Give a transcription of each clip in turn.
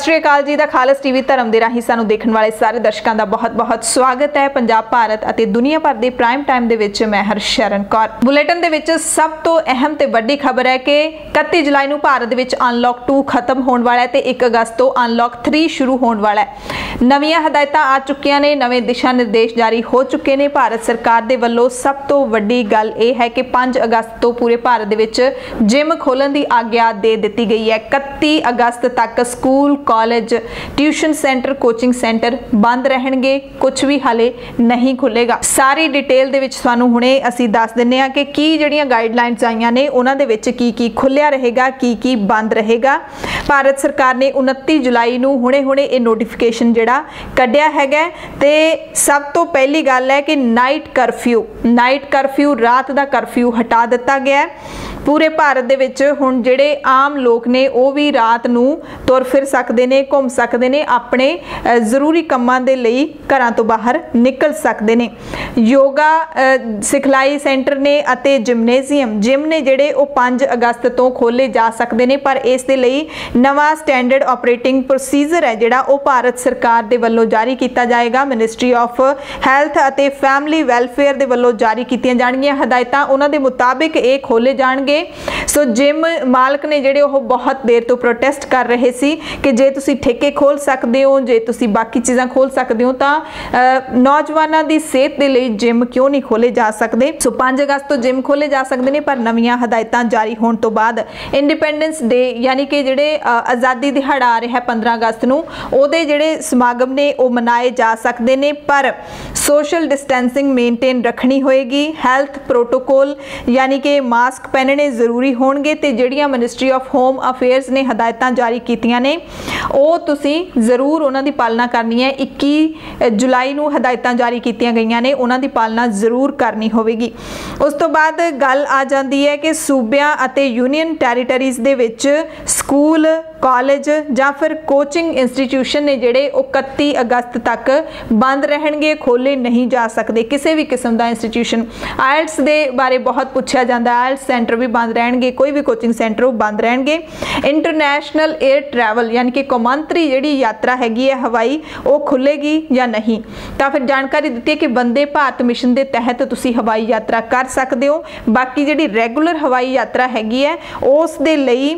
श्री अकाल जी दा खालस टीवी धर्म दे राही सानू देखण वाले सारे दर्शकों का बहुत बहुत स्वागत है। पंजाब भारत अते दुनिया भर दे प्राइम टाइम दे विच मैं हरशरण कौर। बुलेटिन दे विच सब तो अहम ते वड्डी खबर है कि 31 जुलाई नूं भारत विच अनलॉक 2 खत्म होने वाला है ते 1 अगस्त तो अनलॉक 3 शुरू होने वाला है। नवीं हदायतां आ चुकियां ने, नवे दिशा निर्देश जारी हो चुके ने। भारत सरकार दे वल्लों सब तो वड्डी गल यह है कि 5 अगस्त तो पूरे भारत दे विच जिम खोलण दी आग्या दे दित्ती गई है। 31 अगस्त तक school, college, tuition centre, coaching centre बंद रहणगे, कुछ भी हाले नहीं खुलेगा। सारी डिटेल दे विच तुहानूं हुणे असीं दस दिंदे हां कि की जिहड़ियां गाइडलाइनस आईयां ने उन्हां दे विच की खुलिया रहेगा, की बंद रहेगा। भारत सरकार ने 29 जुलाई नूं हुणे ये नोटिफिकेशन जिहड़ा कढिया हैगा ते सब तो पहली गल है कि नाइट करफ्यू रात दा करफ्यू हटा दिता गया है। पूरे भारत दे विच हुण जिहड़े आम लोग ने वो भी रात नूं तुर फिर सकते ने, घूम सकते ने, अपने जरूरी कामां दे लई घरां तो बाहर निकल सकते ने। योगा सिखलाई सेंटर ने अते जिम ने जिहड़े वो 5 अगस्त तो खोले जा सकते हैं, पर इस दे लई नवा स्टैंडर्ड ऑपरेटिंग प्रोसीजर है जिहड़ा वो भारत सरकार दे वल्लों जारी किया जाएगा। मिनिस्ट्री ऑफ हैल्थ अते फैमिली वैलफेयर दे वल्लों जारी कीतियां जाणगीआं हदायतां, उन्हां दे मुताबिक ये खोले जाणगे। सो जिम मालक ने जिहड़े वो बहुत देर तो प्रोटेस्ट कर रहे सी कि जे तुसी ठेके खोल सकते हो, जे तुसी बाकी चीज़ां खोल सकते हो तो नौजवानों की सेहत के लिए जिम क्यों नहीं खोले जा सकते। सो 5 अगस्त तो जिम खोले जा सकते हैं, पर नवीं हदायतां जारी होने तो बाद इंडिपेंडेंस डे यानी कि जिहड़े आज़ादी दिहाड़ा आ रहा है 15 अगस्त नूं, उहदे जिहड़े समागम ने वो मनाए जा सकते हैं, पर सोशल डिस्टेंसिंग मेनटेन रखनी होएगी। हैल्थ प्रोटोकॉल यानी कि मास्क पहनने जरूरी होणगे ते जिहड़ियां मिनिस्ट्री ऑफ होम अफेयर्स ने हदायतां जारी कीतियां ने वो तुसी जरूर उन्हां दी पालना करनी है। 21 जुलाई नूं हदायतां जारी कीतियां गईयां ने, उन्हां दी पालना जरूर करनी होवेगी। उस तो बाद गल आ जाती है कि सूबियां अते यूनियन टैरीटरीज़ दे विच स्कूल, कॉलेज जां फिर कोचिंग इंस्टीट्यूशन ने जिहड़े 31 अगस्त तक बंद रहणगे, खोले नहीं जा सकते किसी भी किस्म का इंस्टीट्यूशन। आयल्स दे बारे बहुत पूछा जाता है, आयल्स सेंटर भी बंद रहणगे, कोई भी कोचिंग सेंटर वो बंद रहणगे। इंटरनेशनल एयर ट्रैवल यानी कि कौमांतरी जिहड़ी यात्रा हैगी है हवाई, वो खुलेगी या नहीं। तो फिर जानकारी दी है कि वंदे भारत मिशन के तहत तुसी हवाई यात्रा कर सकते हो। बाकी जिहड़ी रेगूलर हवाई यात्रा हैगी है उस दे लई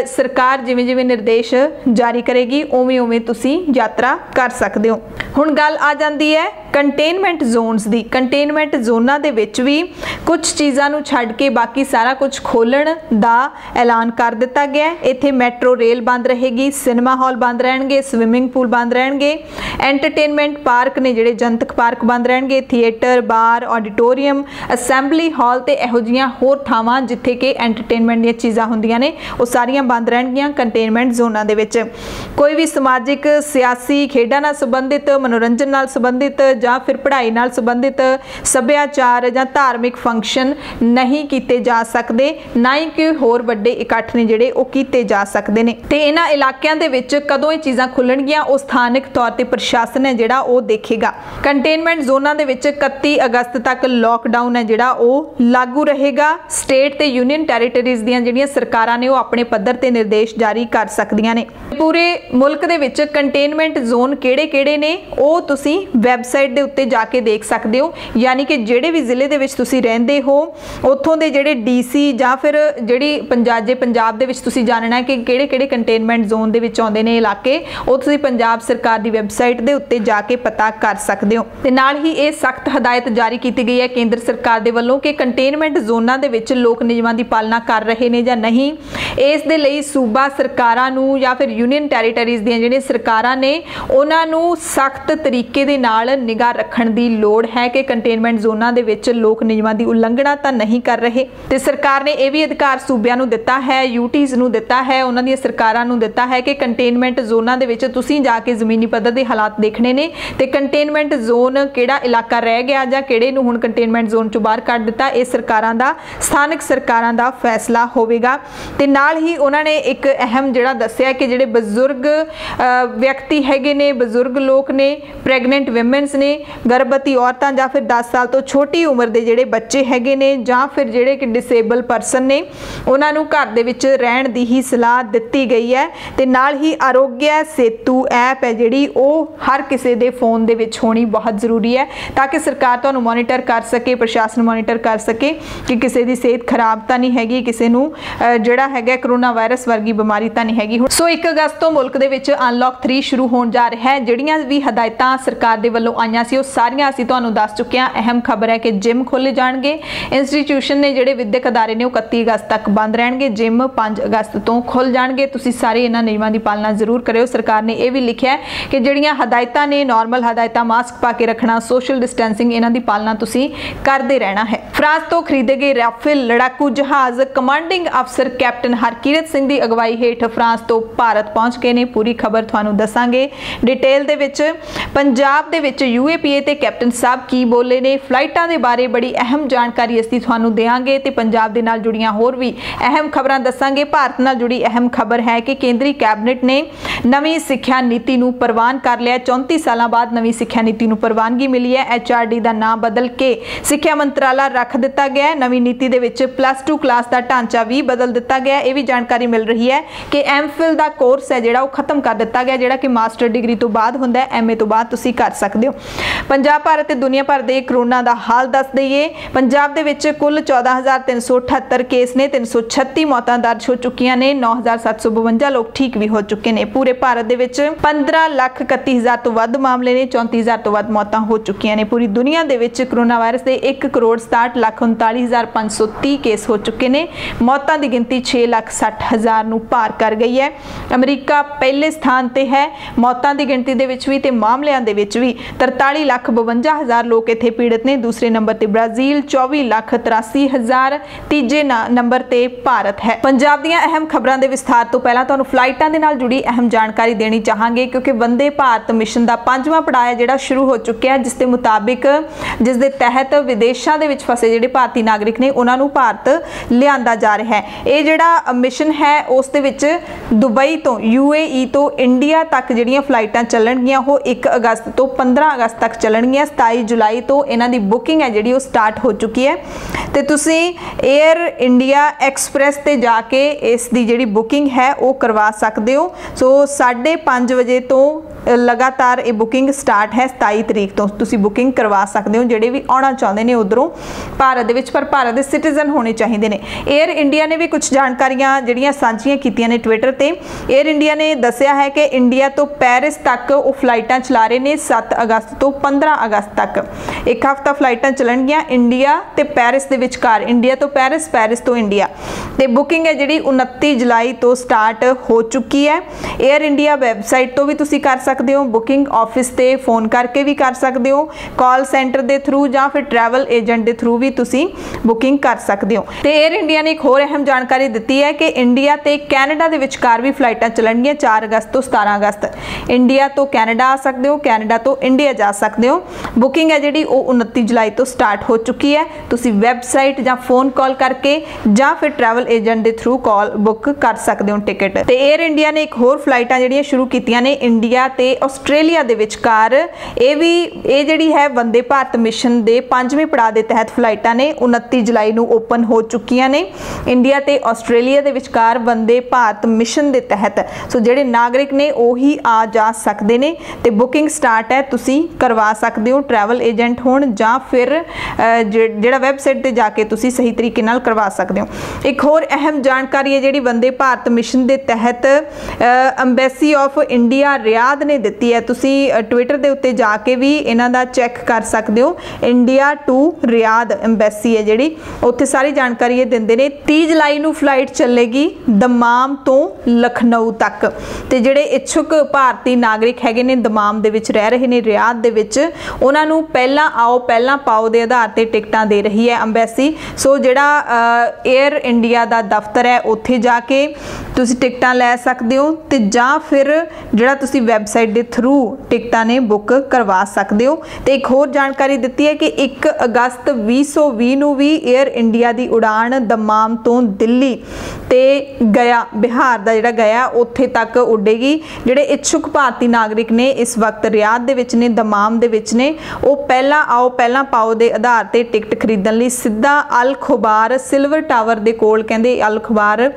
सरकार जिवें जिवें निर्देश जारी करेगी उवें उवें तुसी यात्रा कर सकते हो। हुण गल आ जाती है कंटेनमेंट जोन्स दी। कंटेनमेंट जोनां दे विच भी कुछ चीज़ां नूं छड्ड के बाकी सारा कुछ खोलण दा ऐलान कर दिता गया है। इत्थे मैट्रो रेल बंद रहेगी, सिनेमा हॉल बंद रहणगे, स्विमिंग पूल बंद रहणगे, एंटरटेनमेंट पार्क ने जिहड़े जनतक पार्क बंद रहणगे, थिएटर, बार, ऑडिटोरीयम, असैंबली हॉल ते इहो जिहियां होर थावां जिथे कि एंटरटेनमेंट दी चीज़ां हुंदियां ने वो सारियां बंद रहणगीआं कंटेनमेंट जोनां दे विच। कोई भी समाजिक, सियासी, खेडां नाल संबंधित, मनोरंजन नाल संबंधित जां फिर पढ़ाई नाल संबंधित सभ्याचार जां धार्मिक फंक्शन नहीं कीते जा सकते, ना ही कि होर वड्डे इकट्ठ ने जिहड़े वो कीते जा सकते ने। ते इन्हां इलाकिਆਂ दे विच कदों ये चीज़ां खुलणगीआं वो स्थानिक तौर ते प्रशासन है जिहड़ा वो देखेगा। कंटेनमेंट जोनां दे विच 31 अगस्त तक लॉकडाउन है जिहड़ा वो लागू रहेगा। स्टेट ते यूनियन टैरीटरीज़ दीआं जिहड़ियां सरकारां ने वो अपने पद्धर ते निर्देश जारी कर सकदियां ने। पूरे मुल्क दे विच कंटेनमेंट जोन किहड़े-किहड़े ने वो तुसी वैबसाइट दे उत्ते जाके देख सकते हो, यानी कि जिहड़े भी जिले दे विच तुसी रहिंदे हो उत्थों दे जिहड़े DC जां फिर जिहड़ी पंजाब दे विच तुसी जानना है कि किहड़े-किहड़े कंटेनमेंट जोन दे विच आउंदे ने इलाके, वो तुसी पंजाब सरकार दी वैबसाइट दे उत्ते जाके पता कर सकते हो। ते नाल ही ये सख्त हदायत जारी की गई है केंद्र सरकार दे वल्लों कि कंटेनमेंट जोनां दे विच लोक नियमां दी पालना कर रहे ने जां नहीं। इस दे लई सूबा सरकारां नूं या फिर यूनियन टैरीटरीज़ दीआं जिहड़ियां सरकारां ने उन्हां नूं सख्त तरीके दे नाल निगाह रखण दी लोड़ है कि कंटेनमेंट जोनां दे विच लोक नियमां दी उलंघना तां नहीं कर रहे। ते सरकार ने यह भी अधिकार सूबिਆਂ ਨੂੰ ਦਿੱਤਾ है, यूटीज़ ਨੂੰ ਦਿੱਤਾ है, उन्हां ਦੀਆਂ सरकारां ਨੂੰ ਦਿੱਤਾ है कि कंटेनमेंट जोनां दे विच तुसीं जाके ਜ਼ਮੀਨੀ ਪੱਧਰ ਦੇ ਹਾਲਾਤ ਦੇਖਣੇ ਨੇ ਤੇ ਕੰਟੇਨमेंट जोन ਕਿਹੜਾ ਇਲਾਕਾ ਰਹਿ ਗਿਆ ਜਾਂ ਕਿਹੜੇ ਨੂੰ ਹੁਣ ਕੰਟੇਨमेंट जोन ਚੋਂ ਬਾਹਰ ਕੱਢ ਦਿੱਤਾ, ਇਹ ਸਰਕਾਰਾਂ ਦਾ, ਸਥਾਨਕ ਸਰਕਾਰਾਂ ਦਾ ਫੈਸਲਾ ਹੋਵੇਗਾ। ਤੇ ਨਾਲ ਹੀ ਉਹਨਾਂ ਨੇ ਇੱਕ ਅਹਿਮ अहम जिहड़ा दस्सिया कि जिहड़े बजुर्ग व्यक्ति हैगे ने, बजुर्ग लोग ने, प्रैगनेंट विमेंस ने, गर्भवती औरतां जां फिर 10 साल तो छोटी उम्र के जिहड़े बच्चे हैगे ने जां फिर जिहड़े कि डिसेबल परसन ने उन्हां नूं घर दे विच रहण दी ही सलाह दित्ती गई है। ते नाल ही आरोग्य सेतु ऐप है जिहड़ी ਉਹ हर किसी के फोन दे विच होनी बहुत जरूरी है ताकि सरकार तुहानूं मॉनिटर कर सके, प्रशासन मॉनिटर कर सके कि किसी की सेहत खराब तो नहीं हैगी, किसी नूं जिहड़ा हैगा करोना वायरस वर्गी बीमारी तो नहीं हैगी। सो 1 अगस्त तो मुल्क दे विच अनलॉक 3 शुरू होण जा रहा है। जिहड़ियां भी हदायतां सरकार दे वल्लों आईयां सी ਉਹ ਸਾਰੀਆਂ ਅਸੀਂ ਤੁਹਾਨੂੰ ਦੱਸ ਚੁੱਕੇ ਹਾਂ। अहम खबर है कि जिम खोले जाणगे, इंस्टीट्यूशन ने जिहड़े विद्यक अदारे ने 31 अगस्त तक बंद रहणगे, जिम 5 अगस्त तो खुल जाणगे। तुसीं सारे इन्हां नियमां दी पालना जरूर करियो। सरकार ने यह भी लिखिआ है कि जिहड़ियां हदायतां ने नॉर्मल हदायतां, मास्क पा के रखना, सोशल डिस्टेंसिंग, इन्हां दी पालना तुसीं करदे रहना है। फ्रांस तो खरीदे गए राफेल लड़ाकू जहाज़ कमांडिंग अफसर कैप्टन हरकीरत सिंह की अगवाई हेठ फ्रांस तो भारत पहुंच गए ने। पूरी खबर तुहानूं दसांगे डिटेल दे विच। पंजाब दे विच UAPA ते कैप्टन साहब की बोले ने, फ्लाइटां दे बारे बड़ी अहम जानकारी असीं तुहानूं देवांगे ते पंजाब दे नाल जुड़ियां होर भी अहम खबरां दसांगे। भारत नाल जुड़ी अहम खबर है कि केंद्रीय कैबिनेट ने नवीं सिक्ख्या नीति नूं प्रवान कर लिया। 34 साल बाद नवीं सिक्ख्या नीति नूं प्रवानगी मिली है। HRD का नाम बदल के सिक्ख्या मंत्रालय रख दिता गया है। नवीं नीति दे विच +2 क्लास का ढांचा भी बदल दिता गया। यह भी जानकारी मिल रही है कि MPhil का कोर्स है जिहड़ा खत्म कर दिता गया, जिहड़ा कि मास्टर डिग्री तो बाद हुंदा है, MA तो बाद तुसीं कर सकदे हो। पंजाब भारत ते दुनिया भर दे कोरोना का हाल दस दईए। पंजाब दे विच कुल 14,378 केस ने, 336 मौतां दर्ज हो चुकियां ने, 9,752 लोग ठीक भी हो चुके हैं। पूरे भारत दे विच 15,31,000 तो वध मामले ने, 34,000 तो वध मौतां हो चुकियां ने। पूरी दुनिया दे विच कोरोना वायरस के 1,67,39,530 केस हो चुके हैं। मौतां की गिनती 6,60,000 नूं पार कर गई है। अमरीका पहले स्थान ते है मौतां की गिनती दे विच भी ते मामलिਆਂ ਦੇ ਵਿੱਚ भी। 43,52,000 लोग इत्थे पीड़ित ने। दूसरे नंबर ते ब्राजील, 24,83,000, तीजे नंबर ते भारत है। पंजाब दीयां अहम खबरां दे विस्तार तो पहला तुहानूं फ्लाइटां दे नाल जुड़ी अहम जानकारी देनी चाहांगे क्योंकि वंदे भारत मिशन का 5वां पड़ाव है जिहड़ा शुरू हो चुका है, जिस दे मुताबिक जिस दे तहत विदेशों दे विच फसे जिहड़े भारतीय नागरिक ने उन्हां नूं भारत लिआंदा जा रहा है। ये जिहड़ा मिशन है उस दे विच दुबई तो UAE तो इंडिया तक जिहड़ियां फ्लाइटां चलणगियां वो 1 अगस्त तो 15 अगस्त तक चलणगियां। 27 जुलाई तो इन्हां दी बुकिंग है जिहड़ी वो स्टार्ट हो चुकी है ते तुसीं एयर इंडिया एक्सप्रैस ते जाके इस दी जिहड़ी बुकिंग है वो करवा सकते हो। सो 5:30 बजे तो लगातार ये बुकिंग स्टार्ट है। 27 तरीक तो तुसीं बुकिंग करवा सकते हो जिहड़े भी आउणा चाहुंदे ने उधरों भारत दे विच, पर भारत दे सिटीजन होने चाहिए ने। एयर इंडिया ने भी कुछ जानकारियां जिहड़ियां सांझियां कीतियां ने ट्विटर ते। एयर इंडिया ने दस्सिया है कि इंडिया तो पेरिस तक वो फ्लाइटां चला रहे ने 7 अगस्त तो 15 अगस्त तक। एक हफ्ता फ्लाइटां चलणगियां इंडिया ते पेरिस दे विचकार, इंडिया तो पेरिस, पेरिस तो इंडिया। ते बुकिंग है जिहड़ी 29 जुलाई तो स्टार्ट हो चुकी है। एयर इंडिया वैबसाइट तो भी तुसीं कर सकते हो, बुकिंग ऑफिस ते फोन करके भी कर सकते हो, कॉल सेंटर के थ्रू या फिर ट्रैवल एजेंट के थ्रू भी तुसीं बुकिंग कर सकते हो। तो एयर इंडिया ने एक होर अहम जानकारी दी है कि इंडिया ते कैनेडा के विचकार भी फ्लाइटां चलणगियां 4 अगस्त तो 17 अगस्त। इंडिया तो कैनेडा आ सकते हो, कैनेडा तो इंडिया जा सकते हो। बुकिंग है जिहड़ी वो 29 जुलाई तो स्टार्ट हो चुकी है। तुसीं वैबसाइट या फोन कॉल करके या फिर ट्रैवल एजेंट के थ्रू कॉल बुक कर सकते हो टिकट। तो एयर इंडिया ने एक होर फ्लाइटां जिहड़ियां शुरू कीतियां ने इंडिया ते आस्ट्रेलिया दे विचकार। ये भी ये जिहड़ी है वंदे भारत मिशन दे 5वें पड़ाव के तहत फ्लाइटां ने 29 जुलाई नूं ओपन हो चुकियां ने इंडिया ते आस्ट्रेलिया दे विचकार वंदे भारत मिशन के तहत। सो जिहड़े नागरिक ने वही आ जा सकते हैं तो बुकिंग स्टार्ट है, तुसीं करवा सकते हो ट्रैवल एजेंट होण या फिर जिहड़ा वैबसाइट ते जाके तुसीं सही तरीके नाल करवा सकते हो। एक होर अहम जानकारी है जिहड़ी वंदे भारत मिशन के तहत अंबैसी ऑफ इंडिया रियाद ने दी है। तुसीं ट्विटर के उत्ते जाके भी इन्हां दा चैक कर सकते हो। इंडिया टू रियाद अंबैसी है जिहड़ी उत्थे सारी जानकारी ये दिंदे ने। 30 जुलाई नूं फ्लाइट चलेगी दमाम तो लखनऊ तक। ते जिहड़े इच्छुक भारतीय नागरिक हैगे ने दमाम दे विच रह रहे ने, रियाद दे विच, उन्हां नूं पहला आओ पहला पाओ दे आधार ते टिकटां दे रही है अंबैसी। सो जिहड़ा एयर इंडिया दा दफ्तर है उत्थे जाके ਤੁਸੀਂ ਟਿਕਟਾਂ ਲੈ ਸਕਦੇ ਹੋ ਤੇ ਜਾਂ ਫਿਰ ਜਿਹੜਾ ਤੁਸੀਂ ਵੈਬਸਾਈਟ ਦੇ ਥਰੂ ਟਿਕਟਾਂ ਨੇ ਬੁੱਕ ਕਰਵਾ ਸਕਦੇ ਹੋ। ਤੇ ਇੱਕ ਹੋਰ ਜਾਣਕਾਰੀ ਦਿੱਤੀ ਹੈ ਕਿ 1 ਅਗਸਤ 2020 ਨੂੰ ਵੀ 에ਅਰ ਇੰਡੀਆ ਦੀ ਉਡਾਨ ਦਮਾਮ ਤੋਂ ਦਿੱਲੀ ਤੇ ਗਿਆ ਬਿਹਾਰ ਦਾ ਜਿਹੜਾ ਗਿਆ ਉੱਥੇ ਤੱਕ ਉੱਡੇਗੀ। ਜਿਹੜੇ ਇੱਛੁਕ ਭਾਰਤੀ ਨਾਗਰਿਕ ਨੇ ਇਸ ਵਕਤ ਰਿਆਦ ਦੇ ਵਿੱਚ ਨੇ, ਦਮਾਮ ਦੇ ਵਿੱਚ ਨੇ, ਉਹ ਪਹਿਲਾਂ ਆਓ ਪਹਿਲਾਂ ਪਾਓ ਦੇ ਆਧਾਰ ਤੇ ਟਿਕਟ ਖਰੀਦਣ ਲਈ ਸਿੱਧਾ ਅਲ ਖੁਬਾਰ ਸਿਲਵਰ ਟਾਵਰ ਦੇ ਕੋਲ, ਕਹਿੰਦੇ ਅਲ ਖੁਬਾਰ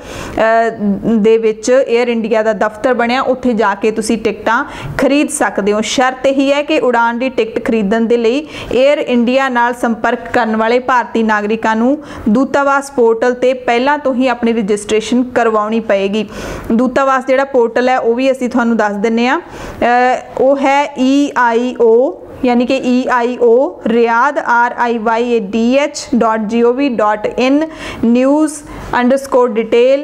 ਦੇ ਵਿੱਚ 에ਅਰ ਇੰਡੀਆ ਦਾ ਦਫ਼ਤਰ ਬਣਿਆ, ਉੱਥੇ ਜਾ ਕੇ ਤੁਸੀਂ ਟਿਕਟਾਂ ਖਰੀਦ ਸਕਦੇ ਹੋ। ਸ਼ਰਤ ਇਹੀ ਹੈ ਕਿ ਉਡਾਨ ਦੀ ਟਿਕਟ ਖਰੀਦਣ ਦੇ ਲਈ 에ਅਰ ਇੰਡੀਆ ਨਾਲ ਸੰਪਰਕ ਕਰਨ ਵਾਲੇ ਭਾਰਤੀ ਨਾਗਰਿਕਾਂ ਨੂੰ ਦੂਤਾਵਾਸ ਪੋਰਟਲ ਤੇ ਪਹਿਲਾਂ ਤੋਂ ਹੀ ਆਪਣੀ ਰਜਿਸਟ੍ਰੇਸ਼ਨ ਕਰਵਾਉਣੀ ਪਏਗੀ। ਦੂਤਾਵਾਸ ਜਿਹੜਾ ਪੋਰਟਲ ਹੈ ਉਹ ਵੀ ਅਸੀਂ ਤੁਹਾਨੂੰ ਦੱਸ ਦਿੰਨੇ ਆ, ਉਹ ਹੈ EIO यानी कि EIO Riyadh RIYADH.gov.in news_detail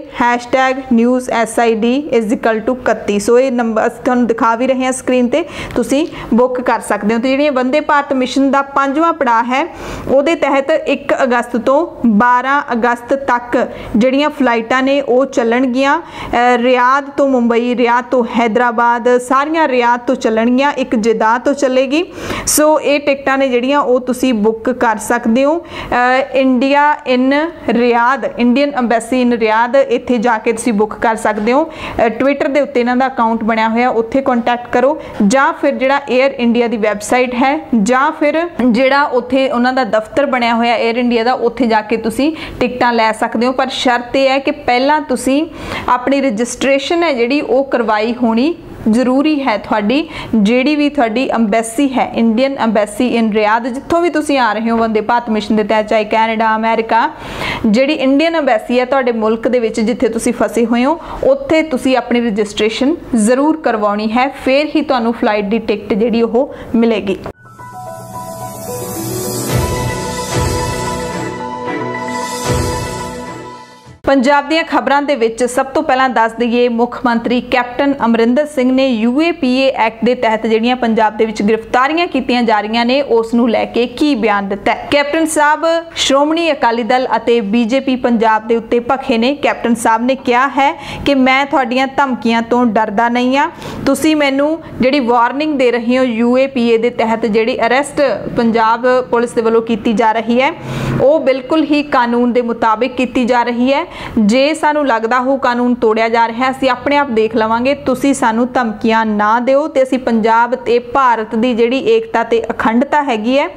#news SID =31। सो ये नंबर ਅਸੀਂ ਤੁਹਾਨੂੰ ਦਿਖਾ ਵੀ ਰਹੇ ਹਾਂ ਸਕਰੀਨ ਤੇ, ਤੁਸੀਂ ਬੁੱਕ ਕਰ ਸਕਦੇ ਹੋ। ਤੇ ਜਿਹੜੀਆਂ ਵੰਦੇ ਭਾਰਤ ਮਿਸ਼ਨ ਦਾ 5ਵਾਂ ਪੜਾਅ ਹੈ ਉਹਦੇ ਤਹਿਤ 1 ਅਗਸਤ ਤੋਂ 12 ਅਗਸਤ ਤੱਕ ਜਿਹੜੀਆਂ ਫਲਾਈਟਾਂ ਨੇ ਉਹ ਚੱਲਣਗੀਆਂ। ਰਿਆਦ ਤੋਂ ਮੁੰਬਈ, ਰਿਆਦ ਤੋਂ हैदराबाद, सारियां रियाद तो चलणगियां, एक जिदा तो चलेगी। सो ये टिकटां ने जिहड़ियां वो तुसी बुक कर सकते हो। India in Riyadh, Indian embassy in Riyadh, इत्थे जाके तुसी बुक कर सकते हो। ट्विटर दे उत्ते इन्हां दा अकाउंट बनिया होया, उत्थे कॉन्टैक्ट करो, जां फिर जिहड़ा एयर इंडिया दी वैबसाइट है, जां फिर जिहड़ा उत्थे उन्हां दा दफ्तर बनिया होया एयर इंडिया दा, उत्थे जाके तुसी टिकटां लै सकते हो। पर शर्त यह है कि पहलां तुसी अपनी रजिस्ट्रेशन है जिहड़ी वो करवाई होनी ਜ਼ਰੂਰੀ ਹੈ। ਤੁਹਾਡੀ ਜਿਹੜੀ ਵੀ ਤੁਹਾਡੀ ਅੰਬੈਸੀ ਹੈ, ਇੰਡੀਅਨ ਅੰਬੈਸੀ ਇਨ ਰਿਆਦ, ਜਿੱਥੋਂ ਵੀ ਤੁਸੀਂ ਆ ਰਹੇ ਹੋ ਵੰਦੇ ਭਾਰਤ ਮਿਸ਼ਨ ਦੇ ਤਹਿਤ, ਚਾਹੇ ਕੈਨੇਡਾ, ਅਮਰੀਕਾ, ਜਿਹੜੀ ਇੰਡੀਅਨ ਅੰਬੈਸੀ ਹੈ ਤੁਹਾਡੇ ਮੁਲਕ ਦੇ ਵਿੱਚ ਜਿੱਥੇ ਤੁਸੀਂ ਫਸੇ ਹੋਏ ਹੋ, ਉੱਥੇ ਤੁਸੀਂ ਆਪਣੀ ਰਜਿਸਟ੍ਰੇਸ਼ਨ ਜ਼ਰੂਰ ਕਰਵਾਉਣੀ ਹੈ, ਫਿਰ ਹੀ ਤੁਹਾਨੂੰ ਫਲਾਈਟ ਦੀ ਟਿਕਟ ਜਿਹੜੀ ਉਹ ਮਿਲੇਗੀ। पंजाब ਦੀਆਂ ਖਬਰਾਂ ਦੇ ਵਿੱਚ ਸਭ ਤੋਂ ਪਹਿਲਾਂ ਦੱਸ ਦਈਏ, ਮੁੱਖ ਮੰਤਰੀ ਕੈਪਟਨ ਅਮਰਿੰਦਰ ਸਿੰਘ ਨੇ UAPA ਐਕਟ ਦੇ ਤਹਿਤ ਜਿਹੜੀਆਂ ਪੰਜਾਬ ਦੇ ਵਿੱਚ ਗ੍ਰਿਫਤਾਰੀਆਂ ਕੀਤੀਆਂ ਜਾ ਰਹੀਆਂ ਨੇ ਉਸ ਨੂੰ ਲੈ ਕੇ ਕੀ ਬਿਆਨ ਦਿੱਤਾ ਹੈ। ਕੈਪਟਨ ਸਾਹਿਬ ਸ਼੍ਰੋਮਣੀ ਅਕਾਲੀ ਦਲ ਅਤੇ BJP ਪੰਜਾਬ ਦੇ ਉੱਤੇ ਭਖੇ ਨੇ। ਕੈਪਟਨ ਸਾਹਿਬ ਨੇ ਕਿਹਾ ਹੈ ਕਿ ਮੈਂ ਤੁਹਾਡੀਆਂ ਧਮਕੀਆਂ ਤੋਂ ਡਰਦਾ ਨਹੀਂ ਆ, ਤੁਸੀਂ ਮੈਨੂੰ ਜਿਹੜੀ ਵਾਰਨਿੰਗ ਦੇ ਰਹੇ ਹੋ UAPA ਦੇ ਤਹਿਤ ਜਿਹੜੀ ਅਰੈਸਟ ਪੰਜਾਬ ਪੁਲਿਸ ਦੇ ਵੱਲੋਂ ਕੀਤੀ ਜਾ ਰਹੀ ਹੈ ਉਹ ਬਿਲਕੁਲ ਹੀ ਕਾਨੂੰਨ ਦੇ ਮੁਤਾਬਿਕ ਕੀਤੀ ਜਾ ਰਹੀ ਹੈ। ਜੇ ਸਾਨੂੰ ਲੱਗਦਾ ਹੋ ਕਾਨੂੰਨ ਤੋੜਿਆ ਜਾ ਰਿਹਾ ਅਸੀਂ ਆਪਣੇ ਆਪ ਦੇਖ ਲਵਾਂਗੇ, ਤੁਸੀਂ ਸਾਨੂੰ ਧਮਕੀਆਂ ਨਾ ਦਿਓ ਤੇ ਅਸੀਂ ਪੰਜਾਬ ਤੇ ਭਾਰਤ ਦੀ ਜਿਹੜੀ ਏਕਤਾ ਤੇ ਅਖੰਡਤਾ ਹੈਗੀ ਹੈ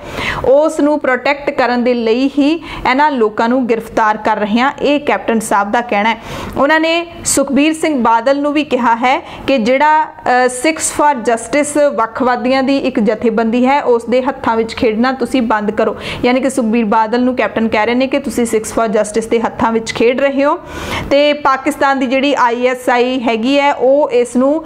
ਉਸ ਨੂੰ ਪ੍ਰੋਟੈਕਟ ਕਰਨ ਦੇ ਲਈ ਹੀ ਇਹਨਾਂ ਲੋਕਾਂ ਨੂੰ ਗ੍ਰਿਫਤਾਰ ਕਰ ਰਹੇ ਹਾਂ, ਇਹ ਕੈਪਟਨ ਸਾਹਿਬ ਦਾ ਕਹਿਣਾ ਹੈ। ਉਹਨਾਂ ਨੇ ਸੁਖਬੀਰ ਸਿੰਘ ਬਾਦਲ ਨੂੰ ਵੀ ਕਿਹਾ ਹੈ ਕਿ ਜਿਹੜਾ ਸਿੱਖਸ ਫਾਰ ਜਸਟਿਸ ਵੱਖਵਾਦੀਆਂ ਦੀ ਇੱਕ ਜਥੇਬੰਦੀ ਹੈ ਉਸ ਦੇ ਹੱਥਾਂ ਵਿੱਚ ਖੇਡਣਾ ਤੁਸੀਂ ਬੰਦ ਕਰੋ। ਯਾਨੀ ਕਿ ਸੁਖਬੀਰ ਬਾਦਲ ਨੂੰ ਕੈਪਟਨ ਕਹਿ ਰਹੇ ਨੇ ਕਿ ਤੁਸੀਂ ਸਿੱਖਸ ਫਾਰ ਜਸਟਿਸ ਦੇ ਹੱਥਾਂ ਵਿੱਚ ਖੇਡ ਰਹੇ ਹੋ ਤੇ ਪਾਕਿਸਤਾਨ ਦੀ ਜਿਹੜੀ ISI ਹੈਗੀ ਹੈ ਉਹ ਇਸ ਨੂੰ